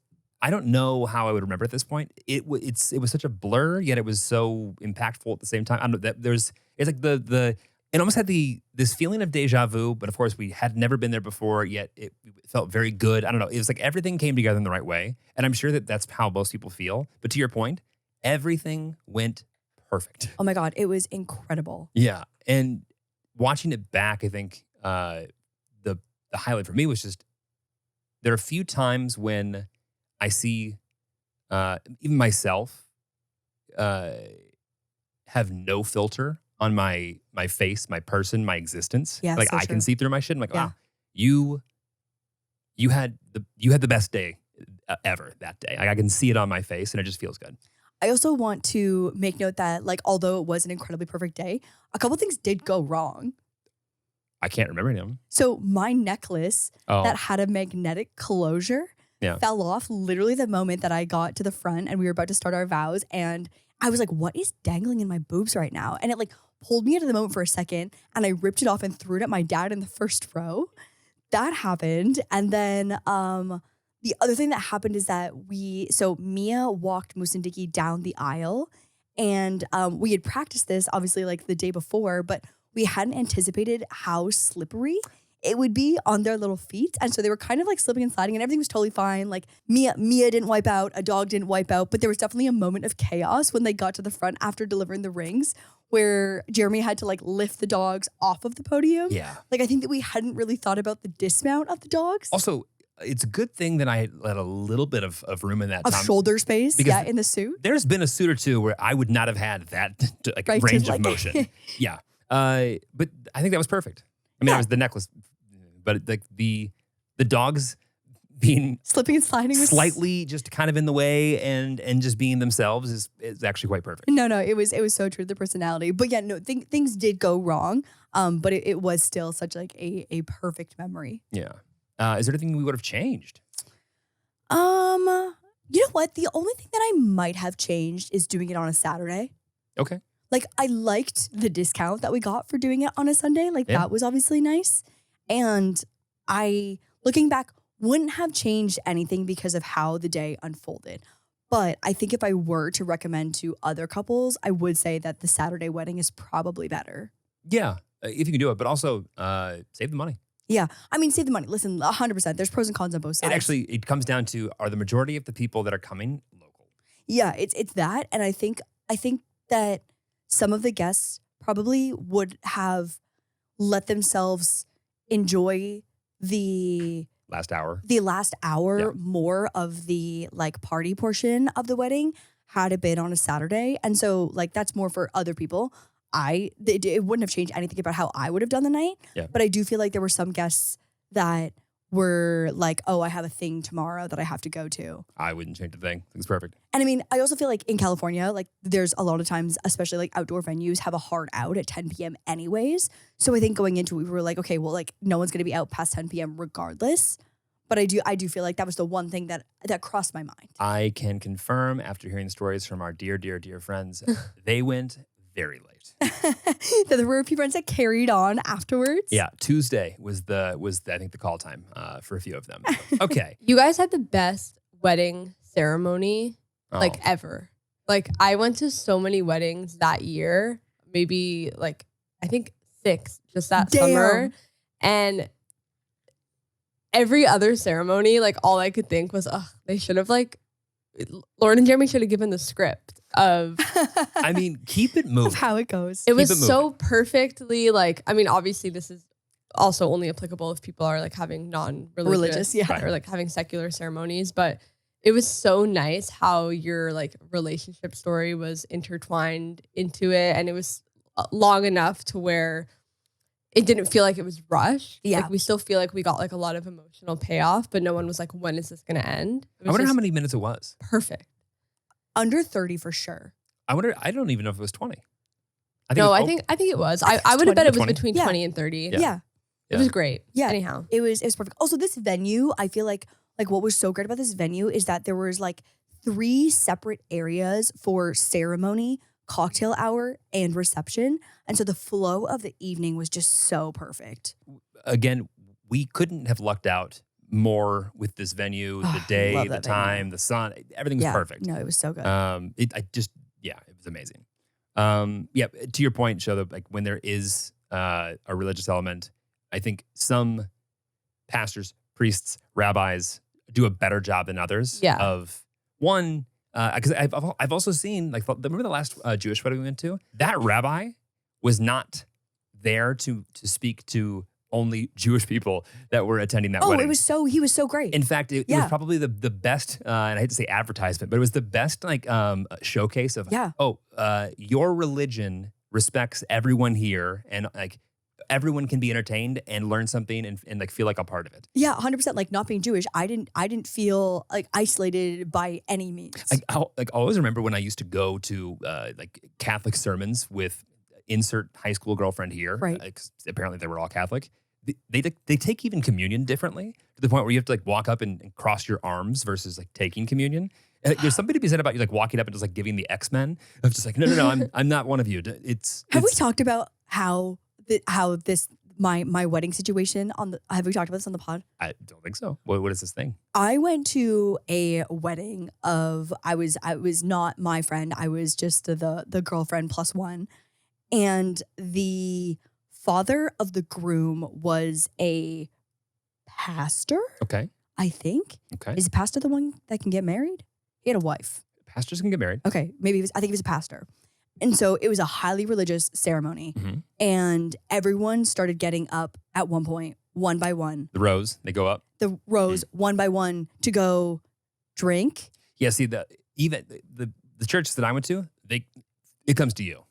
Speaker 2: I don't know how I would remember at this point. It was such a blur, yet it was so impactful at the same time. I don't know that it's like it almost had this feeling of deja vu, but of course we had never been there before, yet it felt very good. I don't know. It was like everything came together in the right way. And I'm sure that that's how most people feel. But to your point, everything went perfect.
Speaker 3: Oh my God, it was incredible.
Speaker 2: Yeah. And watching it back, I think the highlight for me was just there are a few times when I see even myself have no filter on my face, my person, my existence.
Speaker 3: Yeah,
Speaker 2: like
Speaker 3: so
Speaker 2: I
Speaker 3: true.
Speaker 2: can see through my shit. I'm like,
Speaker 3: Yeah.
Speaker 2: wow, you had the best day ever that day. Like, I can see it on my face, and it just feels good.
Speaker 3: I also want to make note that, like, although it was an incredibly perfect day, a couple things did go wrong.
Speaker 2: I can't remember them.
Speaker 3: So my necklace
Speaker 2: Oh,
Speaker 3: that had a magnetic closure
Speaker 2: Yeah.
Speaker 3: fell off literally the moment that I got to the front and we were about to start our vows. And I was like, what is dangling in my boobs right now? And it like pulled me into the moment for a second and I ripped it off and threw it at my dad in the first row. That happened. And then the other thing that happened is that Mia walked Moose and Dicky down the aisle and we had practiced this obviously like the day before, but we hadn't anticipated how slippery it would be on their little feet. And so they were kind of like slipping and sliding and everything was totally fine. Like Mia didn't wipe out, a dog didn't wipe out, but there was definitely a moment of chaos when they got to the front after delivering the rings where Jeremy had to like lift the dogs off of the podium.
Speaker 2: yeah.
Speaker 3: Like I think that we hadn't really thought about the dismount of the dogs.
Speaker 2: Also, it's a good thing that I let a little bit of room in that
Speaker 3: Of
Speaker 2: time.
Speaker 3: shoulder space,
Speaker 2: Because
Speaker 3: yeah, in the suit.
Speaker 2: There's been a suit or two where I would not have had that like
Speaker 3: Right, to,
Speaker 2: range
Speaker 3: like-
Speaker 2: of motion. Yeah. But I think that was perfect. I mean,
Speaker 3: Yeah.
Speaker 2: it was the necklace, but like the dogs being
Speaker 3: Slipping and sliding was
Speaker 2: slightly just kind of in the way and just being themselves is actually quite perfect.
Speaker 3: No, it was so true to the personality. But yeah, no, things did go wrong. But it was still such like a perfect memory.
Speaker 2: Yeah. Is there anything we would have changed?
Speaker 3: You know what? The only thing that I might have changed is doing it on a Saturday.
Speaker 2: Okay.
Speaker 3: Like I liked the discount that we got for doing it on a Sunday. Like
Speaker 2: Yeah.
Speaker 3: that was obviously nice. And I, looking back, wouldn't have changed anything because of how the day unfolded. But I think if I were to recommend to other couples, I would say that the Saturday wedding is probably better.
Speaker 2: Yeah. If you can do it, but also save the money.
Speaker 3: Yeah. I mean, save the money. Listen, 100%. There's pros and cons on both sides.
Speaker 2: And actually, it comes down to, are the majority of the people that are coming local?
Speaker 3: Yeah, it's that. And I think that some of the guests probably would have let themselves enjoy the
Speaker 2: Last hour.
Speaker 3: last hour
Speaker 2: Yeah.
Speaker 3: more of the like party portion of the wedding had it been on a Saturday. And so like that's more for other people. It wouldn't have changed anything about how I would have done the night.
Speaker 2: Yeah.
Speaker 3: But I do feel like there were some guests that were like, oh, I have a thing tomorrow that I have to go to.
Speaker 2: I wouldn't change a thing. It's perfect.
Speaker 3: And I mean, I also feel like in California, like there's a lot of times, especially like outdoor venues have a hard out at 10 p.m. anyways. So I think going into it, we were like, okay, well, like no one's going to be out past 10 p.m. regardless. But I do feel like that was the one thing that crossed my mind.
Speaker 2: I can confirm after hearing stories from our dear, dear, dear friends, they went very late.
Speaker 3: That there were people that carried on afterwards.
Speaker 2: Yeah, Tuesday was I think the call time for a few of them. Okay.
Speaker 4: You guys had the best wedding ceremony like
Speaker 2: Oh,
Speaker 4: ever. Like I went to so many weddings that year, maybe like I think 6 just that
Speaker 3: Damn.
Speaker 4: summer. And every other ceremony, like all I could think was, they should have like Lauren and Jeremy should have given the script of
Speaker 2: I mean, keep it
Speaker 3: Of
Speaker 2: moving.
Speaker 3: how it goes.
Speaker 4: it was
Speaker 2: it
Speaker 4: so perfectly like, I mean, obviously this is also only applicable if people are like having non-religious
Speaker 3: Religious, yeah.
Speaker 4: or like having secular ceremonies, but it was so nice how your like relationship story was intertwined into it, and it was long enough to where it didn't feel like it was rushed.
Speaker 3: Yeah.
Speaker 4: Like we still feel like we got like a lot of emotional payoff, but no one was like, when is this going to end? It
Speaker 2: I
Speaker 4: was
Speaker 2: wonder how
Speaker 4: just
Speaker 2: many minutes it was.
Speaker 4: perfect.
Speaker 3: Under 30 for sure.
Speaker 2: I don't even know if it was 20.
Speaker 4: No,
Speaker 2: it
Speaker 4: I
Speaker 2: was-
Speaker 4: think it was.
Speaker 3: I think
Speaker 4: I
Speaker 3: it's
Speaker 4: would have bet it was
Speaker 2: 20.
Speaker 4: between
Speaker 3: Yeah.
Speaker 4: 20 and 30.
Speaker 2: Yeah.
Speaker 3: Yeah.
Speaker 4: It was great.
Speaker 3: Yeah.
Speaker 4: Anyhow.
Speaker 3: It was perfect. Also, this venue, I feel like what was so great about this venue is that there was like 3 separate areas for ceremony, cocktail hour, and reception. And so the flow of the evening was just so perfect.
Speaker 2: Again, we couldn't have lucked out more with this venue, the day,
Speaker 3: love
Speaker 2: the
Speaker 3: that
Speaker 2: time,
Speaker 3: venue.
Speaker 2: the sun, everything was perfect.
Speaker 3: No, it was so good.
Speaker 2: It was amazing. To your point, show that like when there is a religious element, I think some pastors, priests, rabbis do a better job than others.
Speaker 4: Yeah.
Speaker 2: Of one, because I've also seen like remember the last Jewish wedding we went to? That rabbi was not there to speak to only Jewish people that were attending that wedding.
Speaker 3: He was so great.
Speaker 2: In fact, it was probably the best, and I hate to say advertisement, but it was the best like showcase of, your religion respects everyone here, and like everyone can be entertained and learn something and like feel like a part of it.
Speaker 3: Yeah, 100%. Like not being Jewish, I didn't feel like isolated by any means.
Speaker 2: I always remember when I used to go to like Catholic sermons with insert high school girlfriend here.
Speaker 3: Right.
Speaker 2: 'Cause apparently they were all Catholic. They take even communion differently to the point where you have to like walk up and cross your arms versus like taking communion. There's something to be said about you like walking up and just like giving the X-Men of just like, no, I'm not one of you.
Speaker 3: Have we talked about how this my wedding situation have we talked about this on the pod?
Speaker 2: I don't think so. What is this thing?
Speaker 3: I went to a wedding of I was not my friend. I was just the girlfriend plus one. And the father of the groom was a pastor.
Speaker 2: Okay.
Speaker 3: I think.
Speaker 2: Okay.
Speaker 3: Is a pastor the one that can get married? He had a wife.
Speaker 2: Pastors can get married.
Speaker 3: Okay. Maybe I think he was a pastor. And so it was a highly religious ceremony.
Speaker 2: Mm-hmm.
Speaker 3: And everyone started getting up at one point, one by one.
Speaker 2: The rows, they go up.
Speaker 3: The rows, one by one, to go drink.
Speaker 2: Yeah, see, the churches that I went to, it comes to you.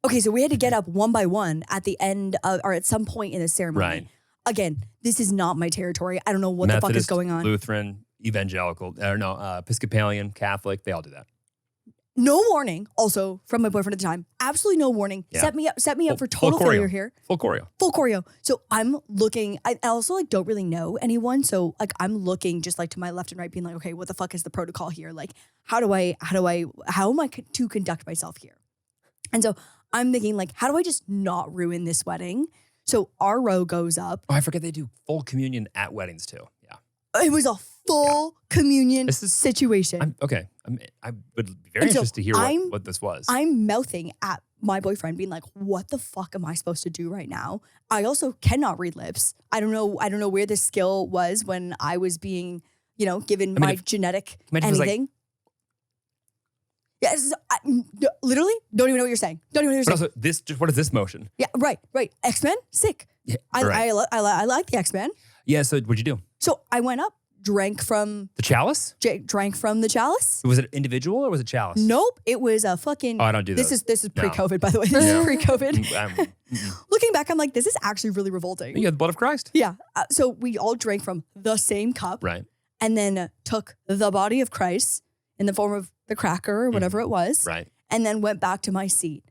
Speaker 3: Okay, so we had to get up one by one at the end of, or at some point in the ceremony.
Speaker 2: Right.
Speaker 3: Again, this is not my territory. I don't know what the fuck is going on.
Speaker 2: Lutheran, evangelical, Episcopalian, Catholic, they all do that.
Speaker 3: No warning, also from my boyfriend at the time. Absolutely no warning.
Speaker 2: Yeah.
Speaker 3: Set me up for total failure here.
Speaker 2: Full choreo.
Speaker 3: Full choreo. So I'm looking, I also like don't really know anyone. So like I'm looking just like to my left and right being like, okay, what the fuck is the protocol here? Like how am I to conduct myself here? And so I'm thinking like, how do I just not ruin this wedding? So our row goes up.
Speaker 2: Oh, I forget they do full communion at weddings too. Yeah.
Speaker 3: It was a full communion situation.
Speaker 2: I would be very interested to hear what this was.
Speaker 3: I'm mouthing at my boyfriend being like, what the fuck am I supposed to do right now? I also cannot read lips. I don't know where this skill was when I was being, given my genetic anything. Yes, literally don't even know what you're saying. But
Speaker 2: also, what is this motion?
Speaker 3: Yeah, right. X-Men, sick.
Speaker 2: Yeah,
Speaker 3: I like the X-Men.
Speaker 2: Yeah, so what'd you do?
Speaker 3: So I went up, drank from
Speaker 2: the chalice.
Speaker 3: Drank from the chalice.
Speaker 2: Was it individual or was it chalice?
Speaker 3: Nope, it was a fucking.
Speaker 2: Oh, I don't do
Speaker 3: this.
Speaker 2: those.
Speaker 3: This is pre-COVID, by the way. This is pre-COVID. Looking back, I'm like, this is actually really revolting.
Speaker 2: You had the blood of Christ.
Speaker 3: Yeah. So we all drank from the same cup,
Speaker 2: right?
Speaker 3: And then took the body of Christ in the form of the cracker or whatever it was,
Speaker 2: right? And
Speaker 3: then went back to my seat.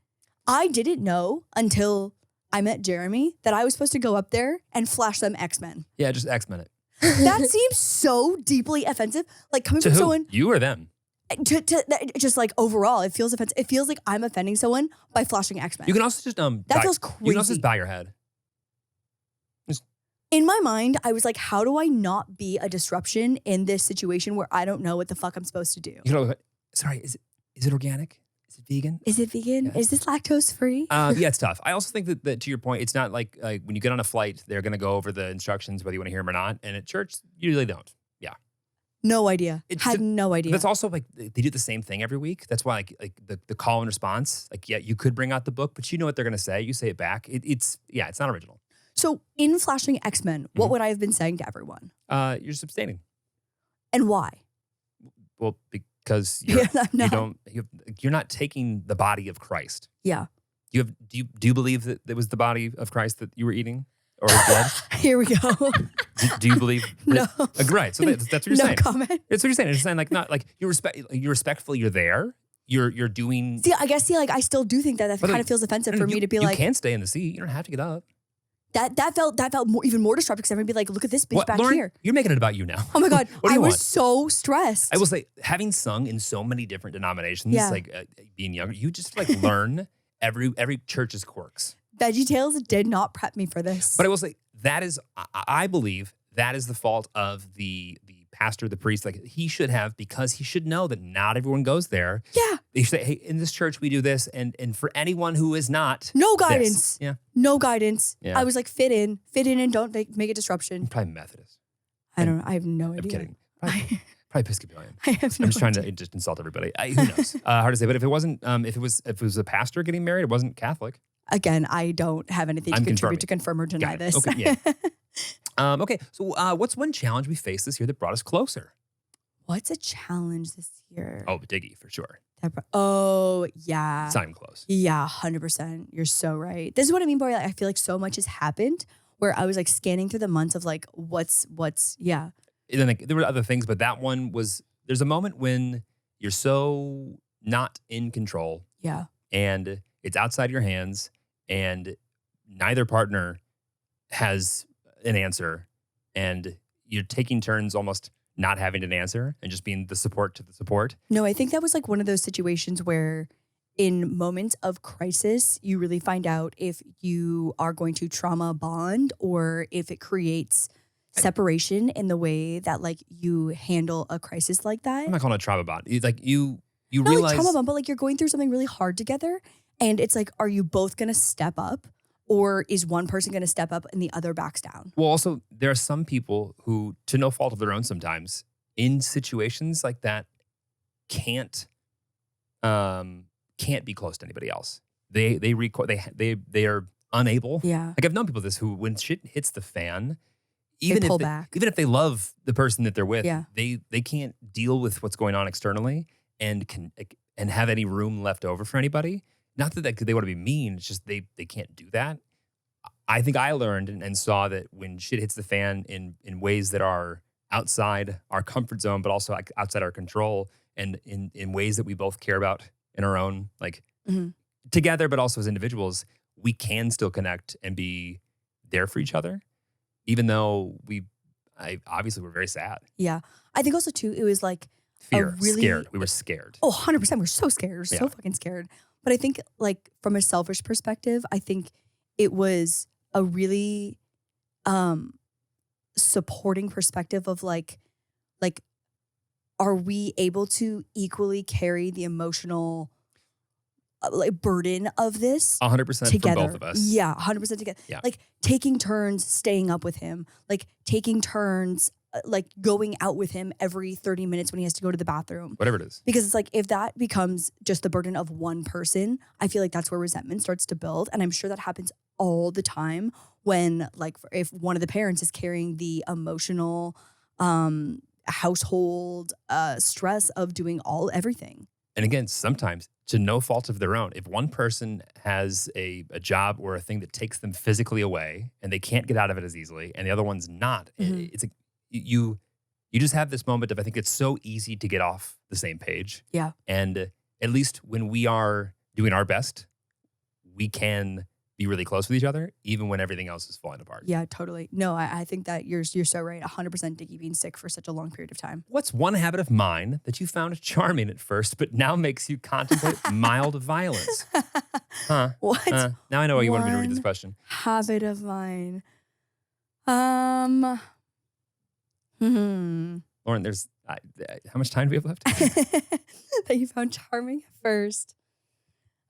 Speaker 3: I didn't know until I met Jeremy that I was supposed to go up there and flash them X-Men.
Speaker 2: Yeah, just X-Men it.
Speaker 3: That seems so deeply offensive. Like coming
Speaker 2: to
Speaker 3: from
Speaker 2: who?
Speaker 3: someone.
Speaker 2: You or them?
Speaker 3: Just like overall, it feels offensive. It feels like I'm offending someone by flashing X-Men.
Speaker 2: You can also just
Speaker 3: that feels crazy.
Speaker 2: You can also just bow your head.
Speaker 3: In my mind, I was like, how do I not be a disruption in this situation where I don't know what the fuck I'm supposed to do?
Speaker 2: Sorry, is it organic? Is it vegan?
Speaker 3: Is it vegan?
Speaker 2: Yeah.
Speaker 3: Is this lactose free?
Speaker 2: Yeah, it's tough. I also think that to your point, it's not like when you get on a flight, they're going to go over the instructions, whether you want to hear them or not. And at church, you usually don't. Yeah.
Speaker 3: No idea. Had no idea.
Speaker 2: That's also like, they do the same thing every week. That's why like the call and response, like, yeah, you could bring out the book, but you know what they're going to say. You say it back. It's not original.
Speaker 3: So in flashing X-Men, what would I have been saying to everyone?
Speaker 2: You're just abstaining.
Speaker 3: And why?
Speaker 2: Well, because you're not taking the body of Christ.
Speaker 3: Yeah.
Speaker 2: Do you believe that it was the body of Christ that you were eating or his blood?
Speaker 3: Here we go.
Speaker 2: do you believe?
Speaker 3: No.
Speaker 2: Right. So that's what you're saying.
Speaker 3: No comment.
Speaker 2: That's what you're saying. It's saying like not like you're respectful. You're there. You're doing.
Speaker 3: See, I guess like I still do think that kind of feels offensive for me to be like.
Speaker 2: You can stay in the seat. You don't have to get up.
Speaker 3: That felt even more disruptive because everyone would be like, look at this bitch back
Speaker 2: Lauren,
Speaker 3: here.
Speaker 2: You're making it about you now.
Speaker 3: Oh my God.
Speaker 2: What do you want?
Speaker 3: Was so stressed.
Speaker 2: I will say, having sung in so many different denominations, like being younger, you just like learn every church's quirks.
Speaker 3: VeggieTales did not prep me for this.
Speaker 2: But I will say, I believe that is the fault of the pastor, the priest. Like he should have, because he should know that not everyone goes there.
Speaker 3: Yeah.
Speaker 2: They should say, hey, in this church we do this, and for anyone who is not,
Speaker 3: No guidance.
Speaker 2: this. Yeah.
Speaker 3: No guidance.
Speaker 2: Yeah.
Speaker 3: I was like, fit in and don't make a disruption.
Speaker 2: Probably Methodist.
Speaker 3: I don't know. I have no idea.
Speaker 2: I'm kidding. Probably Episcopalian.
Speaker 3: I have no
Speaker 2: I'm just trying
Speaker 3: idea.
Speaker 2: to just insult everybody. Who knows? Hard to say. But if it wasn't, if it was a pastor getting married, it wasn't Catholic.
Speaker 3: Again, I don't have anything to
Speaker 2: I'm
Speaker 3: contribute
Speaker 2: confirming.
Speaker 3: to confirm or deny
Speaker 2: Got it.
Speaker 3: this.
Speaker 2: Okay, yeah. Okay. So, what's one challenge we faced this year that brought us closer?
Speaker 3: What's a challenge this year?
Speaker 2: Oh, Diggy for sure.
Speaker 3: Oh, yeah.
Speaker 2: It's not even close.
Speaker 3: Yeah, 100%. You're so right. This is what I mean by like, I feel like so much has happened where I was like scanning through the months of like what's yeah.
Speaker 2: And then like, there were other things, but that one was. There's a moment when you're so not in control.
Speaker 3: Yeah.
Speaker 2: And it's outside your hands, and neither partner has an answer, and you're taking turns almost not having an answer and just being the support to the support.
Speaker 3: No, I think that was like one of those situations where in moments of crisis, you really find out if you are going to trauma bond or if it creates separation in the way that like you handle a crisis like that.
Speaker 2: I'm not calling it a trauma bond. It's like you
Speaker 3: Not
Speaker 2: realize
Speaker 3: like trauma bond, but like you're going through something really hard together. And it's like, are you both going to step up, or is one person going to step up and the other backs down?
Speaker 2: Well, also, there are some people who, to no fault of their own sometimes, in situations like that, can't be close to anybody else. They are unable.
Speaker 3: Yeah.
Speaker 2: Like I've known people this who, when shit hits the fan,
Speaker 3: pull back.
Speaker 2: even if they love the person that they're with,
Speaker 3: Yeah.
Speaker 2: they can't deal with what's going on externally and have any room left over for anybody. Not that they want to be mean, it's just they can't do that. I think I learned and saw that when shit hits the fan in ways that are outside our comfort zone, but also outside our control, and in ways that we both care about in our own, like together, but also as individuals, we can still connect and be there for each other, even though obviously we're very sad.
Speaker 3: Yeah. I think also too, it was like
Speaker 2: Fear,
Speaker 3: really,
Speaker 2: scared. We were scared.
Speaker 3: Oh, 100%. We're so scared. We're so
Speaker 2: Yeah.
Speaker 3: fucking scared. But I think like from a selfish perspective, I think it was a really supporting perspective of like, are we able to equally carry the emotional like burden of this
Speaker 2: 100%
Speaker 3: together?
Speaker 2: for both of us.
Speaker 3: Yeah, 100% together.
Speaker 2: Yeah.
Speaker 3: Like taking turns staying up with him, like taking turns like going out with him every 30 minutes when he has to go to the bathroom.
Speaker 2: Whatever it is.
Speaker 3: Because it's like, if that becomes just the burden of one person, I feel like that's where resentment starts to build. And I'm sure that happens all the time when like, if one of the parents is carrying the emotional household stress of doing everything.
Speaker 2: And again, sometimes to no fault of their own, if one person has a job or a thing that takes them physically away and they can't get out of it as easily, and the other one's not, it's like you just have this moment of, I think it's so easy to get off the same page.
Speaker 3: Yeah.
Speaker 2: And at least when we are doing our best, we can be really close with each other, even when everything else is falling apart.
Speaker 3: Yeah, totally. No, I think that you're so right. 100% Dickie being sick for such a long period of time.
Speaker 2: What's one habit of mine that you found charming at first, but now makes you contemplate mild violence? Huh?
Speaker 3: What?
Speaker 2: Now I know why you wanted me to read this
Speaker 3: One
Speaker 2: question.
Speaker 3: Habit of mine.
Speaker 2: Lauren, there's how much time do we have left?
Speaker 3: That you found charming at first.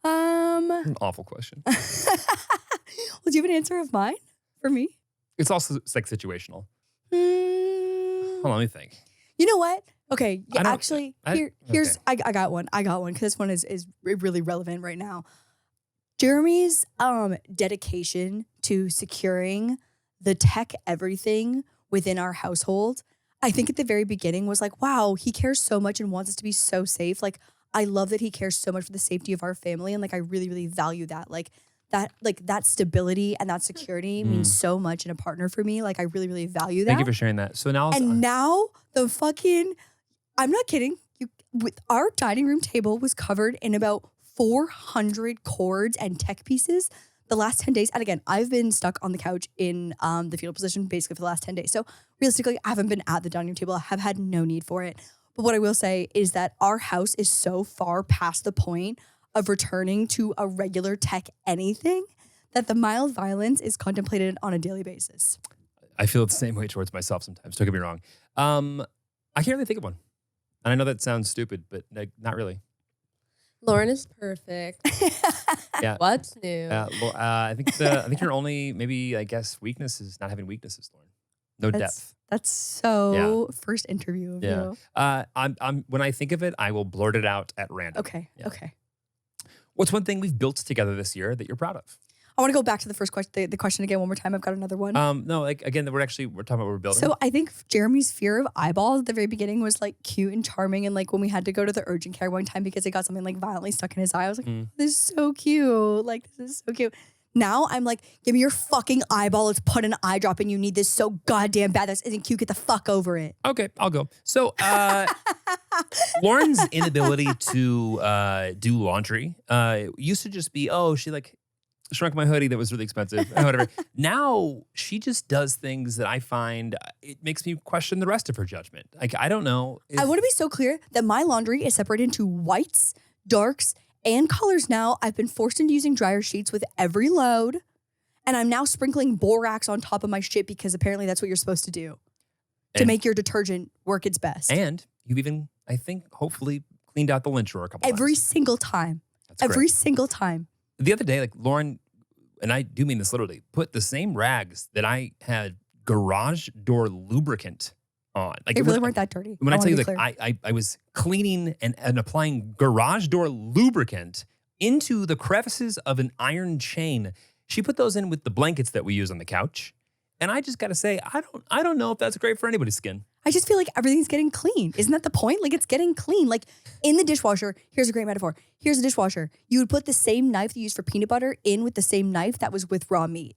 Speaker 2: An awful question.
Speaker 3: Well, do you have an answer of mine for me?
Speaker 2: It's also like situational. Hold on, let me think.
Speaker 3: You know what? Okay,
Speaker 2: I don't-
Speaker 3: actually,
Speaker 2: I-
Speaker 3: here's I got one. I got one because this one is really relevant right now. Jeremy's dedication to securing the tech everything within our household. I think at the very beginning was like, wow, he cares so much and wants us to be so safe. Like, I love that he cares so much for the safety of our family, and like I really, really value that. Like that stability and that security means so much in a partner for me. Like I really, really value that.
Speaker 2: Thank you for sharing that. So now,
Speaker 3: And now the fucking, I'm not kidding. With our dining room table was covered in about 400 cords and tech pieces the last 10 days. And again, I've been stuck on the couch in the fetal position basically for the last 10 days. So realistically, I haven't been at the dining room table. I have had no need for it. But what I will say is that our house is so far past the point of returning to a regular tech anything that the mild violence is contemplated on a daily basis.
Speaker 2: I feel the same way towards myself sometimes. Don't get me wrong. I can't really think of one. And I know that sounds stupid, but like, not really.
Speaker 4: Lauren is perfect.
Speaker 2: Yeah.
Speaker 4: What's new?
Speaker 2: I think your only maybe I guess weakness is not having weaknesses, Lauren. No depth.
Speaker 3: That's so first interview of you.
Speaker 2: I'm when I think of it, I will blurt it out at random.
Speaker 3: Okay.
Speaker 2: Yeah.
Speaker 3: Okay.
Speaker 2: What's one thing we've built together this year that you're proud of?
Speaker 3: I want to go back to the first question, the question again one more time. I've got another one.
Speaker 2: No, like again, we're talking about what we're building.
Speaker 3: So I think Jeremy's fear of eyeballs at the very beginning was like cute and charming. And like when we had to go to the urgent care one time because it got something like violently stuck in his eye, I was like, this is so cute. Like, this is so cute. Now I'm like, give me your fucking eyeball. Let's put an eye drop in. You need this so goddamn bad. This isn't cute. Get the fuck over it.
Speaker 2: Okay, I'll go. So Lauren's inability to do laundry used to just be, she like shrunk my hoodie that was really expensive, whatever. Now she just does things that I find it makes me question the rest of her judgment. Like, I don't know.
Speaker 3: I want to be so clear that my laundry is separated into whites, darks, and colors now. I've been forced into using dryer sheets with every load. And I'm now sprinkling borax on top of my shit because apparently that's what you're supposed to do to make your detergent work its best.
Speaker 2: And you've even, I think, hopefully cleaned out the lint drawer a couple times.
Speaker 3: Every single time.
Speaker 2: That's great.
Speaker 3: Every single time.
Speaker 2: The other day, like Lauren, and I do mean this literally, put the same rags that I had garage door lubricant on. Like
Speaker 3: They really weren't that dirty.
Speaker 2: When I tell you,
Speaker 3: wanna
Speaker 2: like,
Speaker 3: be clear.
Speaker 2: I was cleaning and applying garage door lubricant into the crevices of an iron chain. She put those in with the blankets that we use on the couch. And I just got to say, I don't know if that's great for anybody's skin.
Speaker 3: I just feel like everything's getting clean. Isn't that the point? Like, it's getting clean. Like, in the dishwasher, here's a great metaphor. Here's a dishwasher. You would put the same knife that you use for peanut butter in with the same knife that was with raw meat.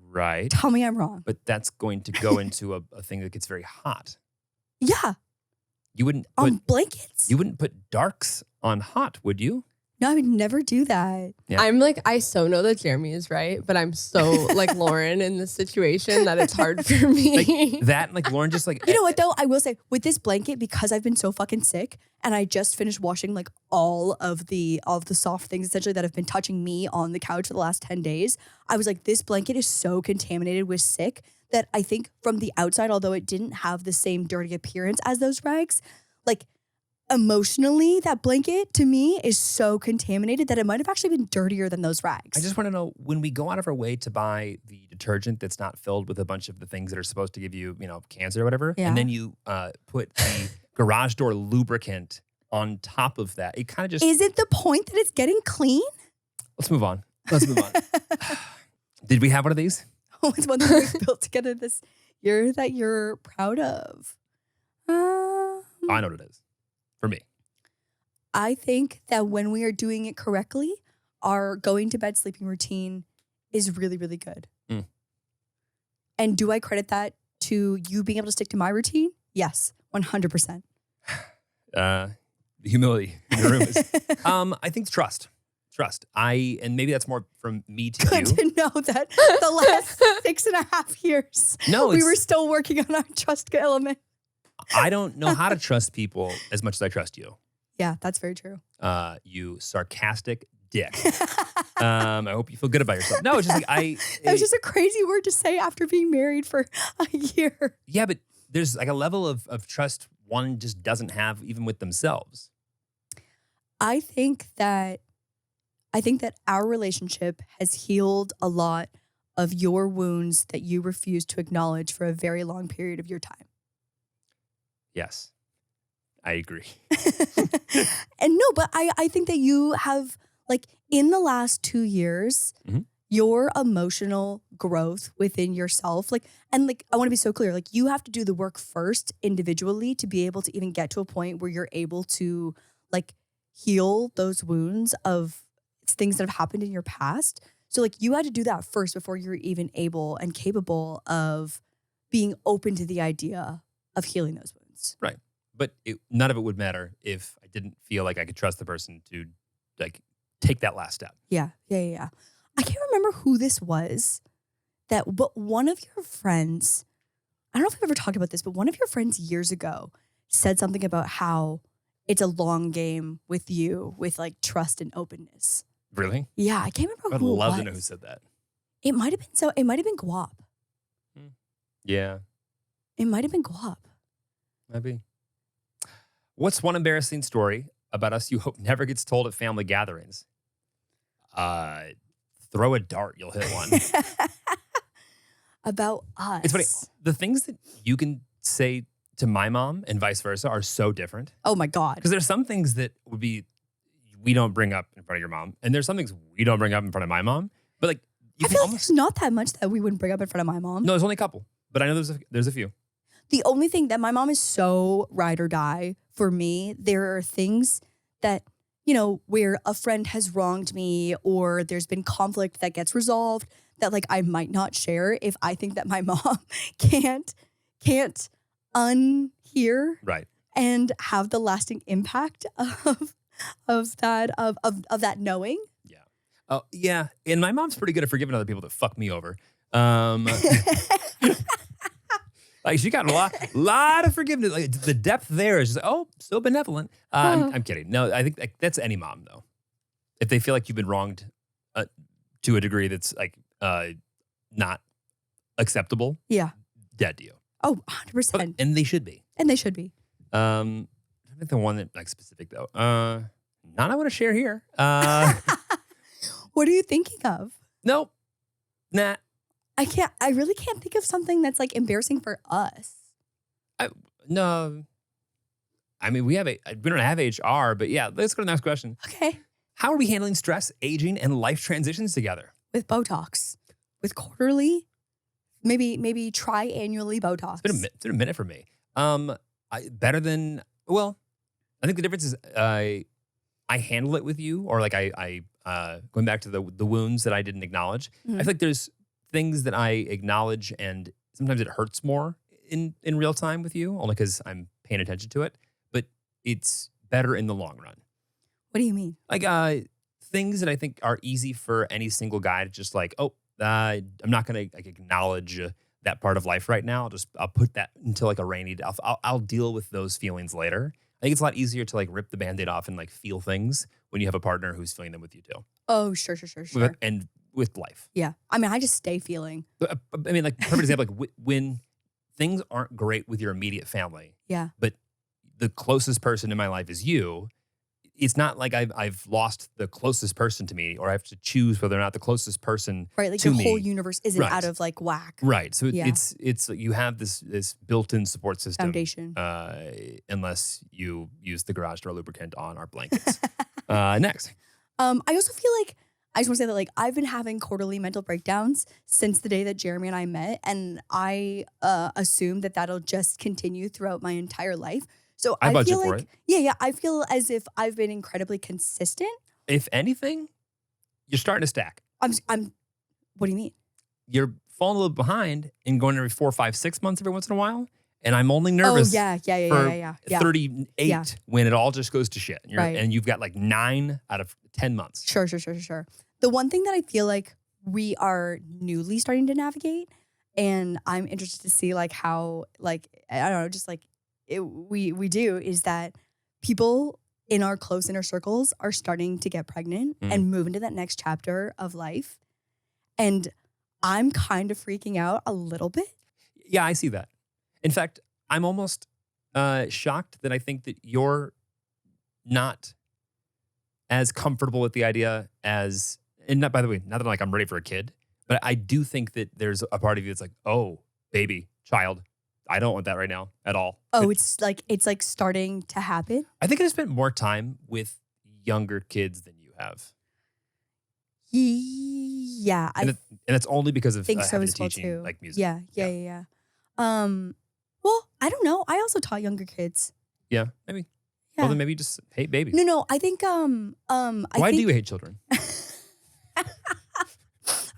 Speaker 2: Right.
Speaker 3: Tell me I'm wrong.
Speaker 2: But that's going to go into a thing that gets very hot.
Speaker 3: Yeah.
Speaker 2: You wouldn't
Speaker 3: On blankets.
Speaker 2: You wouldn't put darks on hot, would you?
Speaker 3: No, I would never do that.
Speaker 2: Yeah.
Speaker 4: I'm like, I so know that Jeremy is right, but I'm so like Lauren in this situation that it's hard for me.
Speaker 2: Like that, like Lauren just like.
Speaker 3: You know what though? I will say with this blanket, because I've been so fucking sick and I just finished washing like all of the soft things essentially that have been touching me on the couch for the last 10 days. I was like, this blanket is so contaminated with sick that I think from the outside, although it didn't have the same dirty appearance as those rags, like emotionally, that blanket to me is so contaminated that it might have actually been dirtier than those rags.
Speaker 2: I just want to know, when we go out of our way to buy the detergent that's not filled with a bunch of the things that are supposed to give you, cancer or whatever, and then you put the garage door lubricant on top of that, it kind of just...
Speaker 3: Is it the point that it's getting clean?
Speaker 2: Let's move on. Did we have one of these?
Speaker 3: What's one that we built together this year that you're proud of?
Speaker 2: I know what it is. For me.
Speaker 3: I think that when we are doing it correctly, our going to bed sleeping routine is really, really good. And do I credit that to you being able to stick to my routine? Yes, 100%.
Speaker 2: Humility in the room is. I think it's trust. And maybe that's more from me to
Speaker 3: Good
Speaker 2: you.
Speaker 3: to know that the last 6.5 years, we were still working on our trust element.
Speaker 2: I don't know how to trust people as much as I trust you.
Speaker 3: Yeah, that's very true.
Speaker 2: You sarcastic dick. I hope you feel good about yourself. No, it's just like
Speaker 3: That was just a crazy word to say after being married for a year.
Speaker 2: Yeah, but there's like a level of trust one just doesn't have even with themselves.
Speaker 3: I think that our relationship has healed a lot of your wounds that you refused to acknowledge for a very long period of your time.
Speaker 2: Yes, I agree.
Speaker 3: And no, but I think that you have, like, in the last 2 years, your emotional growth within yourself, I want to be so clear, like, you have to do the work first individually to be able to even get to a point where you're able to, like, heal those wounds of things that have happened in your past. So, like, you had to do that first before you're even able and capable of being open to the idea of healing those wounds.
Speaker 2: Right. But none of it would matter if I didn't feel like I could trust the person to, like, take that last step.
Speaker 3: Yeah. I can't remember who this was, but one of your friends, I don't know if I've ever talked about this, but one of your friends years ago said something about how it's a long game with you with, like, trust and openness.
Speaker 2: Really?
Speaker 3: Yeah, I can't remember
Speaker 2: I'd
Speaker 3: who it was.
Speaker 2: love to know who said that.
Speaker 3: It might have been Guap.
Speaker 2: Yeah,
Speaker 3: It might have been guap.
Speaker 2: maybe. What's one embarrassing story about us you hope never gets told at family gatherings? Throw a dart, you'll hit one.
Speaker 3: About us.
Speaker 2: It's funny. The things that you can say to my mom and vice versa are so different.
Speaker 3: Oh my God.
Speaker 2: Because there's some things that would be, we don't bring up in front of your mom. And there's some things we don't bring up in front of my mom. But like, you
Speaker 3: I
Speaker 2: can
Speaker 3: feel like
Speaker 2: almost,
Speaker 3: there's not that much that we wouldn't bring up in front of my mom.
Speaker 2: no, there's only a couple. But I know there's a few.
Speaker 3: The only thing that my mom is so ride or die for me, there are things that, you know, where a friend has wronged me or there's been conflict that gets resolved that like I might not share if I think that my mom can't unhear
Speaker 2: Right.
Speaker 3: and have the lasting impact of that knowing.
Speaker 2: Yeah. Oh, yeah. And my mom's pretty good at forgiving other people that fuck me over. Like she got a lot of forgiveness. Like the depth there is just, oh, so benevolent. I'm kidding. No, I think that's any mom though. If they feel like you've been wronged to a degree that's like not acceptable,
Speaker 3: Yeah.
Speaker 2: dead to you.
Speaker 3: Oh, 100%.
Speaker 2: And they should be.
Speaker 3: And they should be.
Speaker 2: I think the one that like specific though. Not I want to share here.
Speaker 3: What are you thinking of?
Speaker 2: Nope. Nah.
Speaker 3: I really can't think of something that's like embarrassing for us.
Speaker 2: No. I mean, we don't have HR, but yeah, let's go to the next question.
Speaker 3: Okay.
Speaker 2: How are we handling stress, aging, and life transitions together?
Speaker 3: With Botox. With quarterly, maybe tri-annually Botox.
Speaker 2: It's been a minute for me. Better than, well, I think the difference is I handle it with you, or like I going back to the wounds that I didn't acknowledge.
Speaker 3: Mhm.
Speaker 2: I feel like there's things that I acknowledge and sometimes it hurts more in real time with you, only because I'm paying attention to it, but it's better in the long run.
Speaker 3: What do you mean?
Speaker 2: Like things that I think are easy for any single guy to just like, oh, I'm not going to like acknowledge that part of life right now. I'll put that until like a rainy day. I'll deal with those feelings later. I think it's a lot easier to like rip the Band-Aid off and like feel things when you have a partner who's feeling them with you too.
Speaker 3: Oh, sure.
Speaker 2: And with life.
Speaker 3: Yeah. I mean, I just stay feeling.
Speaker 2: I mean, like perfect example, like when things aren't great with your immediate family,
Speaker 3: Yeah.
Speaker 2: but the closest person in my life is you. It's not like I've lost the closest person to me, or I have to choose whether or not the closest person
Speaker 3: Right. Like
Speaker 2: to
Speaker 3: your
Speaker 2: me.
Speaker 3: whole universe isn't
Speaker 2: Right.
Speaker 3: out of like whack.
Speaker 2: Right. So
Speaker 3: Yeah.
Speaker 2: it's you have this built-in support system.
Speaker 3: Foundation.
Speaker 2: Unless you use the garage door lubricant on our blankets. Next.
Speaker 3: I also feel like I just want to say that like I've been having quarterly mental breakdowns since the day that Jeremy and I met, and I assume that that'll just continue throughout my entire life. So
Speaker 2: I budget
Speaker 3: feel
Speaker 2: for
Speaker 3: like,
Speaker 2: it.
Speaker 3: Yeah, I feel as if I've been incredibly consistent.
Speaker 2: If anything, you're starting to stack.
Speaker 3: I'm. What do you mean?
Speaker 2: You're falling a little behind and going every 4, 5, 6 months every once in a while. And I'm only nervous.
Speaker 3: Oh yeah.
Speaker 2: For 38
Speaker 3: Yeah.
Speaker 2: when it all just goes to shit.
Speaker 3: Right.
Speaker 2: And you've got like 9 out of 10 months.
Speaker 3: Sure. The one thing that I feel like we are newly starting to navigate, and I'm interested to see like how like I don't know, just like we do is that people in our close inner circles are starting to get pregnant and move into that next chapter of life, and I'm kind of freaking out a little bit.
Speaker 2: Yeah, I see that. In fact, I'm almost shocked that I think that you're not as comfortable with the idea as, and not, by the way, not that like I'm ready for a kid, but I do think that there's a part of you that's like, oh, baby, child, I don't want that right now at all.
Speaker 3: Oh, it's like starting to happen.
Speaker 2: I think I spent more time with younger kids than you have.
Speaker 3: Yeah,
Speaker 2: And it's only because of
Speaker 3: think so
Speaker 2: having
Speaker 3: as
Speaker 2: to
Speaker 3: well
Speaker 2: teaching
Speaker 3: too.
Speaker 2: like music.
Speaker 3: Yeah. Well, I don't know. I also taught younger kids.
Speaker 2: Yeah, maybe.
Speaker 3: Yeah.
Speaker 2: Well, then maybe you just hate babies.
Speaker 3: No. I think
Speaker 2: Why do you hate children?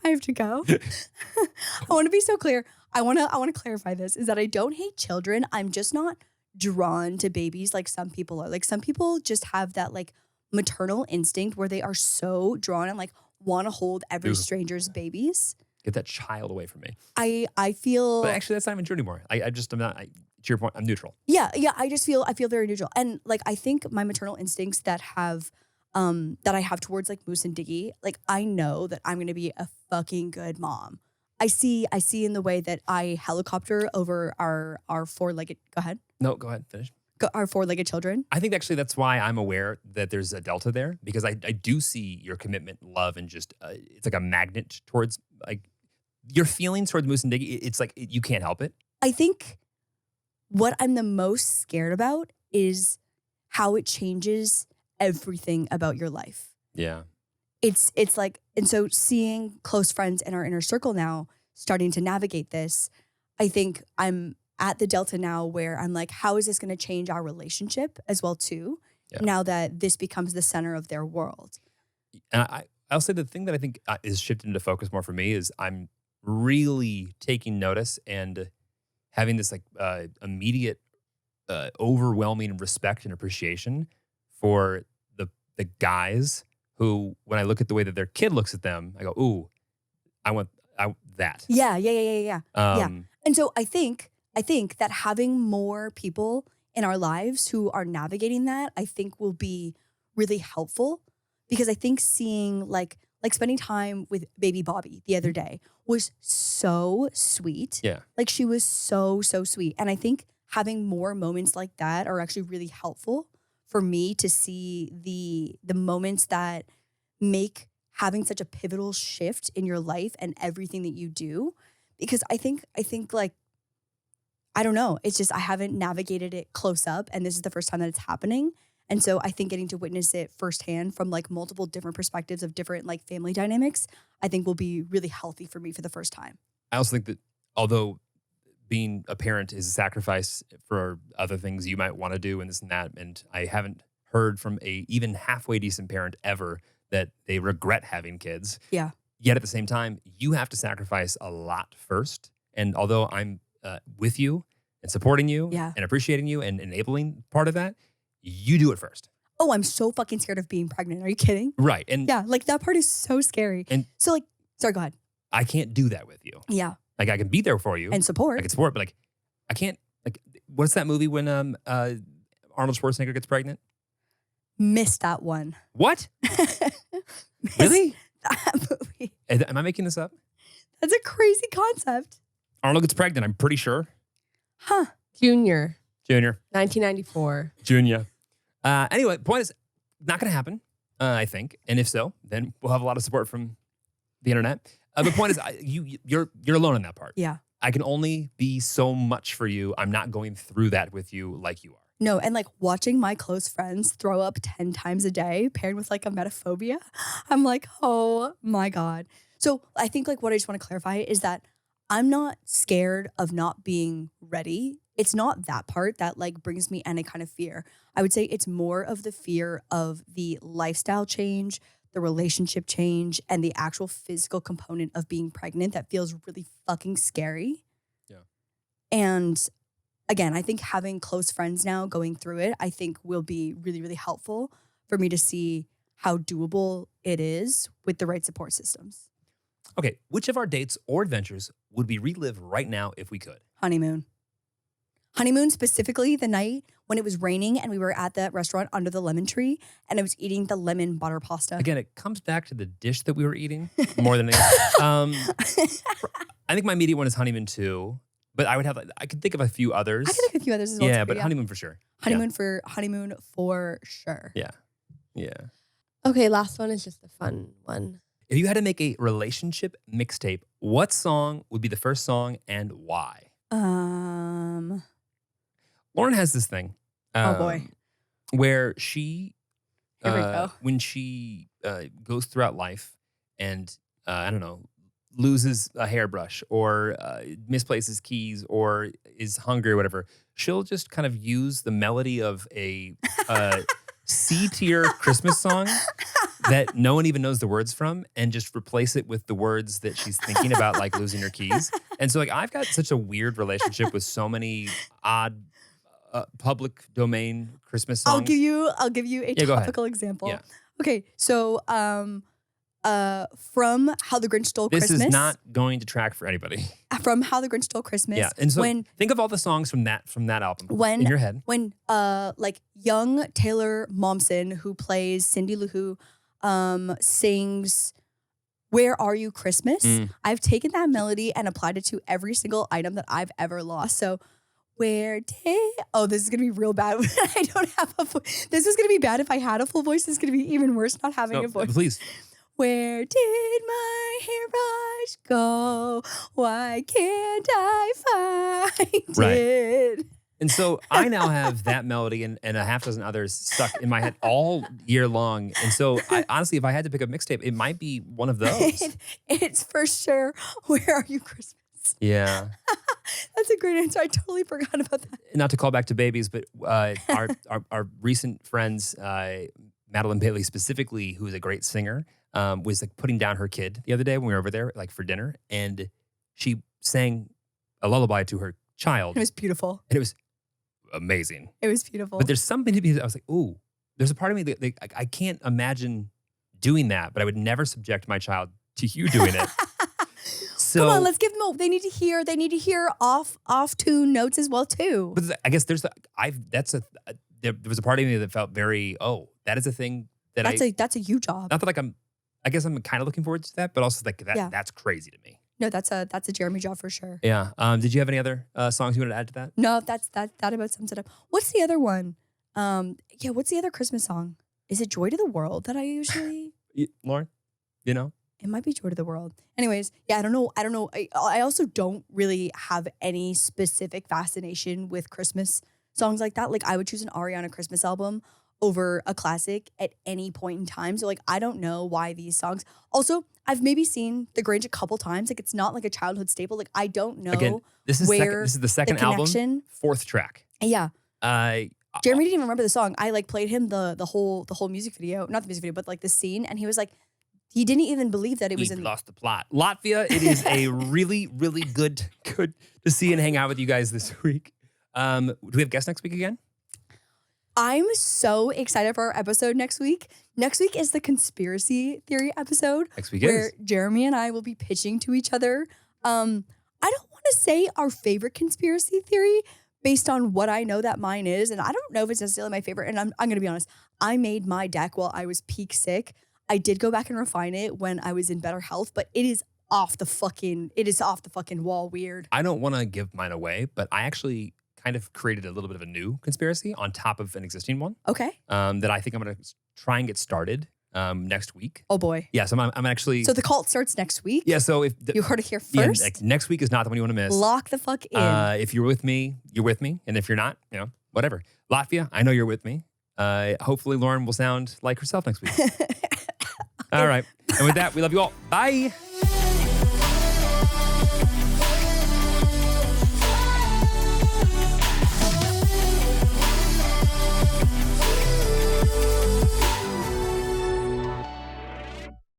Speaker 3: I have to go. I want to be so clear. I want to clarify this is that I don't hate children. I'm just not drawn to babies like some people are. Like some people just have that like maternal instinct where they are so drawn and like want to hold every
Speaker 2: Ooh.
Speaker 3: stranger's babies.
Speaker 2: Get that child away from me.
Speaker 3: I feel
Speaker 2: But actually, that's not even true anymore. I'm not. To your point, I'm neutral.
Speaker 3: Yeah. I feel very neutral. And like I think my maternal instincts that I have towards like Moose and Diggy, like I know that I'm gonna be a fucking good mom. I see in the way that I helicopter over our four-legged. Go ahead.
Speaker 2: No, go ahead, finish.
Speaker 3: Our four-legged children.
Speaker 2: I think actually that's why I'm aware that there's a delta there, because I do see your commitment, love, and just it's like a magnet towards like your feelings towards Moose and Diggy. It's like you can't help it.
Speaker 3: I think what I'm the most scared about is how it changes everything about your life.
Speaker 2: Yeah.
Speaker 3: It's like, and so seeing close friends in our inner circle now starting to navigate this, I think I'm at the delta now where I'm like, how is this going to change our relationship as well too?
Speaker 2: Yeah.
Speaker 3: Now that this becomes the center of their world.
Speaker 2: And I'll say the thing that I think is shifted into focus more for me is I'm really taking notice and having this like immediate, overwhelming respect and appreciation for the guys who, when I look at the way that their kid looks at them, I go, ooh, I want that.
Speaker 3: Yeah. And so I think that having more people in our lives who are navigating that, I think will be really helpful, because I think seeing like spending time with baby Bobby the other day was so sweet.
Speaker 2: Yeah.
Speaker 3: Like she was so sweet. And I think having more moments like that are actually really helpful for me to see the moments that make having such a pivotal shift in your life and everything that you do. Because I think like, I don't know. It's just I haven't navigated it close up, and this is the first time that it's happening. And so I think getting to witness it firsthand from like multiple different perspectives of different like family dynamics, I think will be really healthy for me for the first time.
Speaker 2: I also think that although being a parent is a sacrifice for other things you might want to do and this and that, and I haven't heard from a even halfway decent parent ever that they regret having kids.
Speaker 3: Yeah.
Speaker 2: Yet at the same time, you have to sacrifice a lot first. And although I'm with you and supporting you and appreciating you and enabling part of that, you do it first.
Speaker 3: Oh, I'm so fucking scared of being pregnant. Are you kidding?
Speaker 2: Right. And
Speaker 3: yeah, like that part is so scary.
Speaker 2: And
Speaker 3: so like, sorry, go ahead.
Speaker 2: I can't do that with you.
Speaker 3: Yeah.
Speaker 2: Like I can be there for you.
Speaker 3: And support.
Speaker 2: I can support, but like I can't, like, what's that movie when Arnold Schwarzenegger gets pregnant?
Speaker 3: Missed that one.
Speaker 2: What? Really?
Speaker 3: That movie.
Speaker 2: Am I making this up?
Speaker 3: That's a crazy concept.
Speaker 2: Arnold gets pregnant, I'm pretty sure.
Speaker 3: Huh.
Speaker 4: Junior.
Speaker 3: 1994.
Speaker 2: Junior. Anyway, point is, not going to happen, I think. And if so, then we'll have a lot of support from the internet. The point is, you're alone in that part.
Speaker 3: Yeah.
Speaker 2: I can only be so much for you. I'm not going through that with you like you are.
Speaker 3: No, and like watching my close friends throw up 10 times a day paired with like a metaphobia, I'm like, oh my God. So I think like what I just want to clarify is that I'm not scared of not being ready. It's not that part that like brings me any kind of fear. I would say it's more of the fear of the lifestyle change, the relationship change, and the actual physical component of being pregnant that feels really fucking scary.
Speaker 2: Yeah.
Speaker 3: And again, I think having close friends now going through it, I think will be really, really helpful for me to see how doable it is with the right support systems.
Speaker 2: Okay, which of our dates or adventures would we relive right now if we could?
Speaker 3: Honeymoon. Honeymoon, specifically the night when it was raining and we were at that restaurant under the lemon tree and I was eating the lemon butter pasta.
Speaker 2: Again, it comes back to the dish that we were eating more than anything. I think my immediate one is Honeymoon too, but I could think of a few others.
Speaker 3: I can think of a few others as well.
Speaker 2: Yeah,
Speaker 3: too,
Speaker 2: but Honeymoon for sure.
Speaker 3: Honeymoon for sure.
Speaker 2: Yeah. Yeah.
Speaker 4: Okay, last one is just a fun one.
Speaker 2: If you had to make a relationship mixtape, what song would be the first song and why? Lauren has this thing.
Speaker 3: Oh boy.
Speaker 2: Where she,
Speaker 3: Here we go.
Speaker 2: when she goes throughout life and, I don't know, loses a hairbrush or misplaces keys or is hungry or whatever, she'll just kind of use the melody of a C-tier Christmas song that no one even knows the words from and just replace it with the words that she's thinking about, like losing her keys. And so like I've got such a weird relationship with so many odd public domain Christmas songs.
Speaker 3: I'll give you a topical example.
Speaker 2: Yeah.
Speaker 3: Okay, so from How the Grinch Stole
Speaker 2: This
Speaker 3: Christmas.
Speaker 2: is not going to track for anybody.
Speaker 3: From How the Grinch Stole Christmas.
Speaker 2: Yeah, and so think of all the songs from that album in your head.
Speaker 3: When like young Taylor Momsen, who plays Cindy Lou Who, sings Where Are You Christmas?
Speaker 2: Mm.
Speaker 3: I've taken that melody and applied it to every single item that I've ever lost. So this is going to be real bad. I don't have a voice. This is going to be bad if I had a full voice. This is going to be even worse not having a voice.
Speaker 2: Please.
Speaker 3: Where did my hairbrush go? Why can't I find it?
Speaker 2: And so I now have that melody and a half dozen others stuck in my head all year long. And so honestly, if I had to pick a mixtape, it might be one of those.
Speaker 3: It's for sure Where Are You Christmas?
Speaker 2: Yeah.
Speaker 3: That's a great answer. I totally forgot about that.
Speaker 2: Not to call back to babies, but our recent friends, Madeline Bailey specifically, who's a great singer, was like putting down her kid the other day when we were over there, like for dinner. And she sang a lullaby to her child.
Speaker 3: It was beautiful.
Speaker 2: And it was amazing.
Speaker 3: It was beautiful.
Speaker 2: But there's something to be, I was like, ooh, there's a part of me that I can't imagine doing that, but I would never subject my child to you doing it. So,
Speaker 3: come on, let's give them. They need to hear off tune notes as well too.
Speaker 2: But I guess there was a part of me that felt very, that is a thing that
Speaker 3: that's a you job.
Speaker 2: Not that I guess I'm kind of looking forward to that, but also like that that's crazy to me.
Speaker 3: No, that's a Jeremy job for sure.
Speaker 2: Yeah. Did you have any other songs you wanted to add to that?
Speaker 3: No, that about sums it up. What's the other one? What's the other Christmas song? Is it Joy to the World that I usually?
Speaker 2: Lauren, you know?
Speaker 3: It might be Joy to the World. Anyways, I don't know. I also don't really have any specific fascination with Christmas songs like that. Like I would choose an Ariana Christmas album over a classic at any point in time. So like, I don't know why these songs. Also, I've maybe seen The Grinch a couple times. Like it's not like a childhood staple. Like I don't know.
Speaker 2: Again, this is the second album, fourth track.
Speaker 3: Yeah. Jeremy didn't even remember the song. I like played him the whole music video, not the music video, but like the scene, and he was like, he didn't even believe that it was in.
Speaker 2: Lost the plot. Latvia. It is a really, really good to see and hang out with you guys this week. Do we have guests next week again?
Speaker 3: I'm so excited for our episode next week. Next week is the conspiracy theory episode.
Speaker 2: Next week
Speaker 3: where Jeremy and I will be pitching to each other. I don't want to say our favorite conspiracy theory based on what I know that mine is. And I don't know if it's necessarily my favorite. And I'm going to be honest. I made my deck while I was peak sick. I did go back and refine it when I was in better health, but it is off the fucking wall weird.
Speaker 2: I don't want to give mine away, but I actually kind of created a little bit of a new conspiracy on top of an existing one.
Speaker 3: Okay.
Speaker 2: That I think I'm going to try and get started next week.
Speaker 3: Oh boy.
Speaker 2: Yeah, so I'm actually.
Speaker 3: So the cult starts next week?
Speaker 2: Yeah, so if.
Speaker 3: You heard it here first?
Speaker 2: Yeah, next week is not the one you want to miss.
Speaker 3: Lock the fuck in.
Speaker 2: If you're with me, you're with me. And if you're not, whatever. Latvia, I know you're with me. Hopefully Lauren will sound like herself next week. All right. And with that, we love you all. Bye.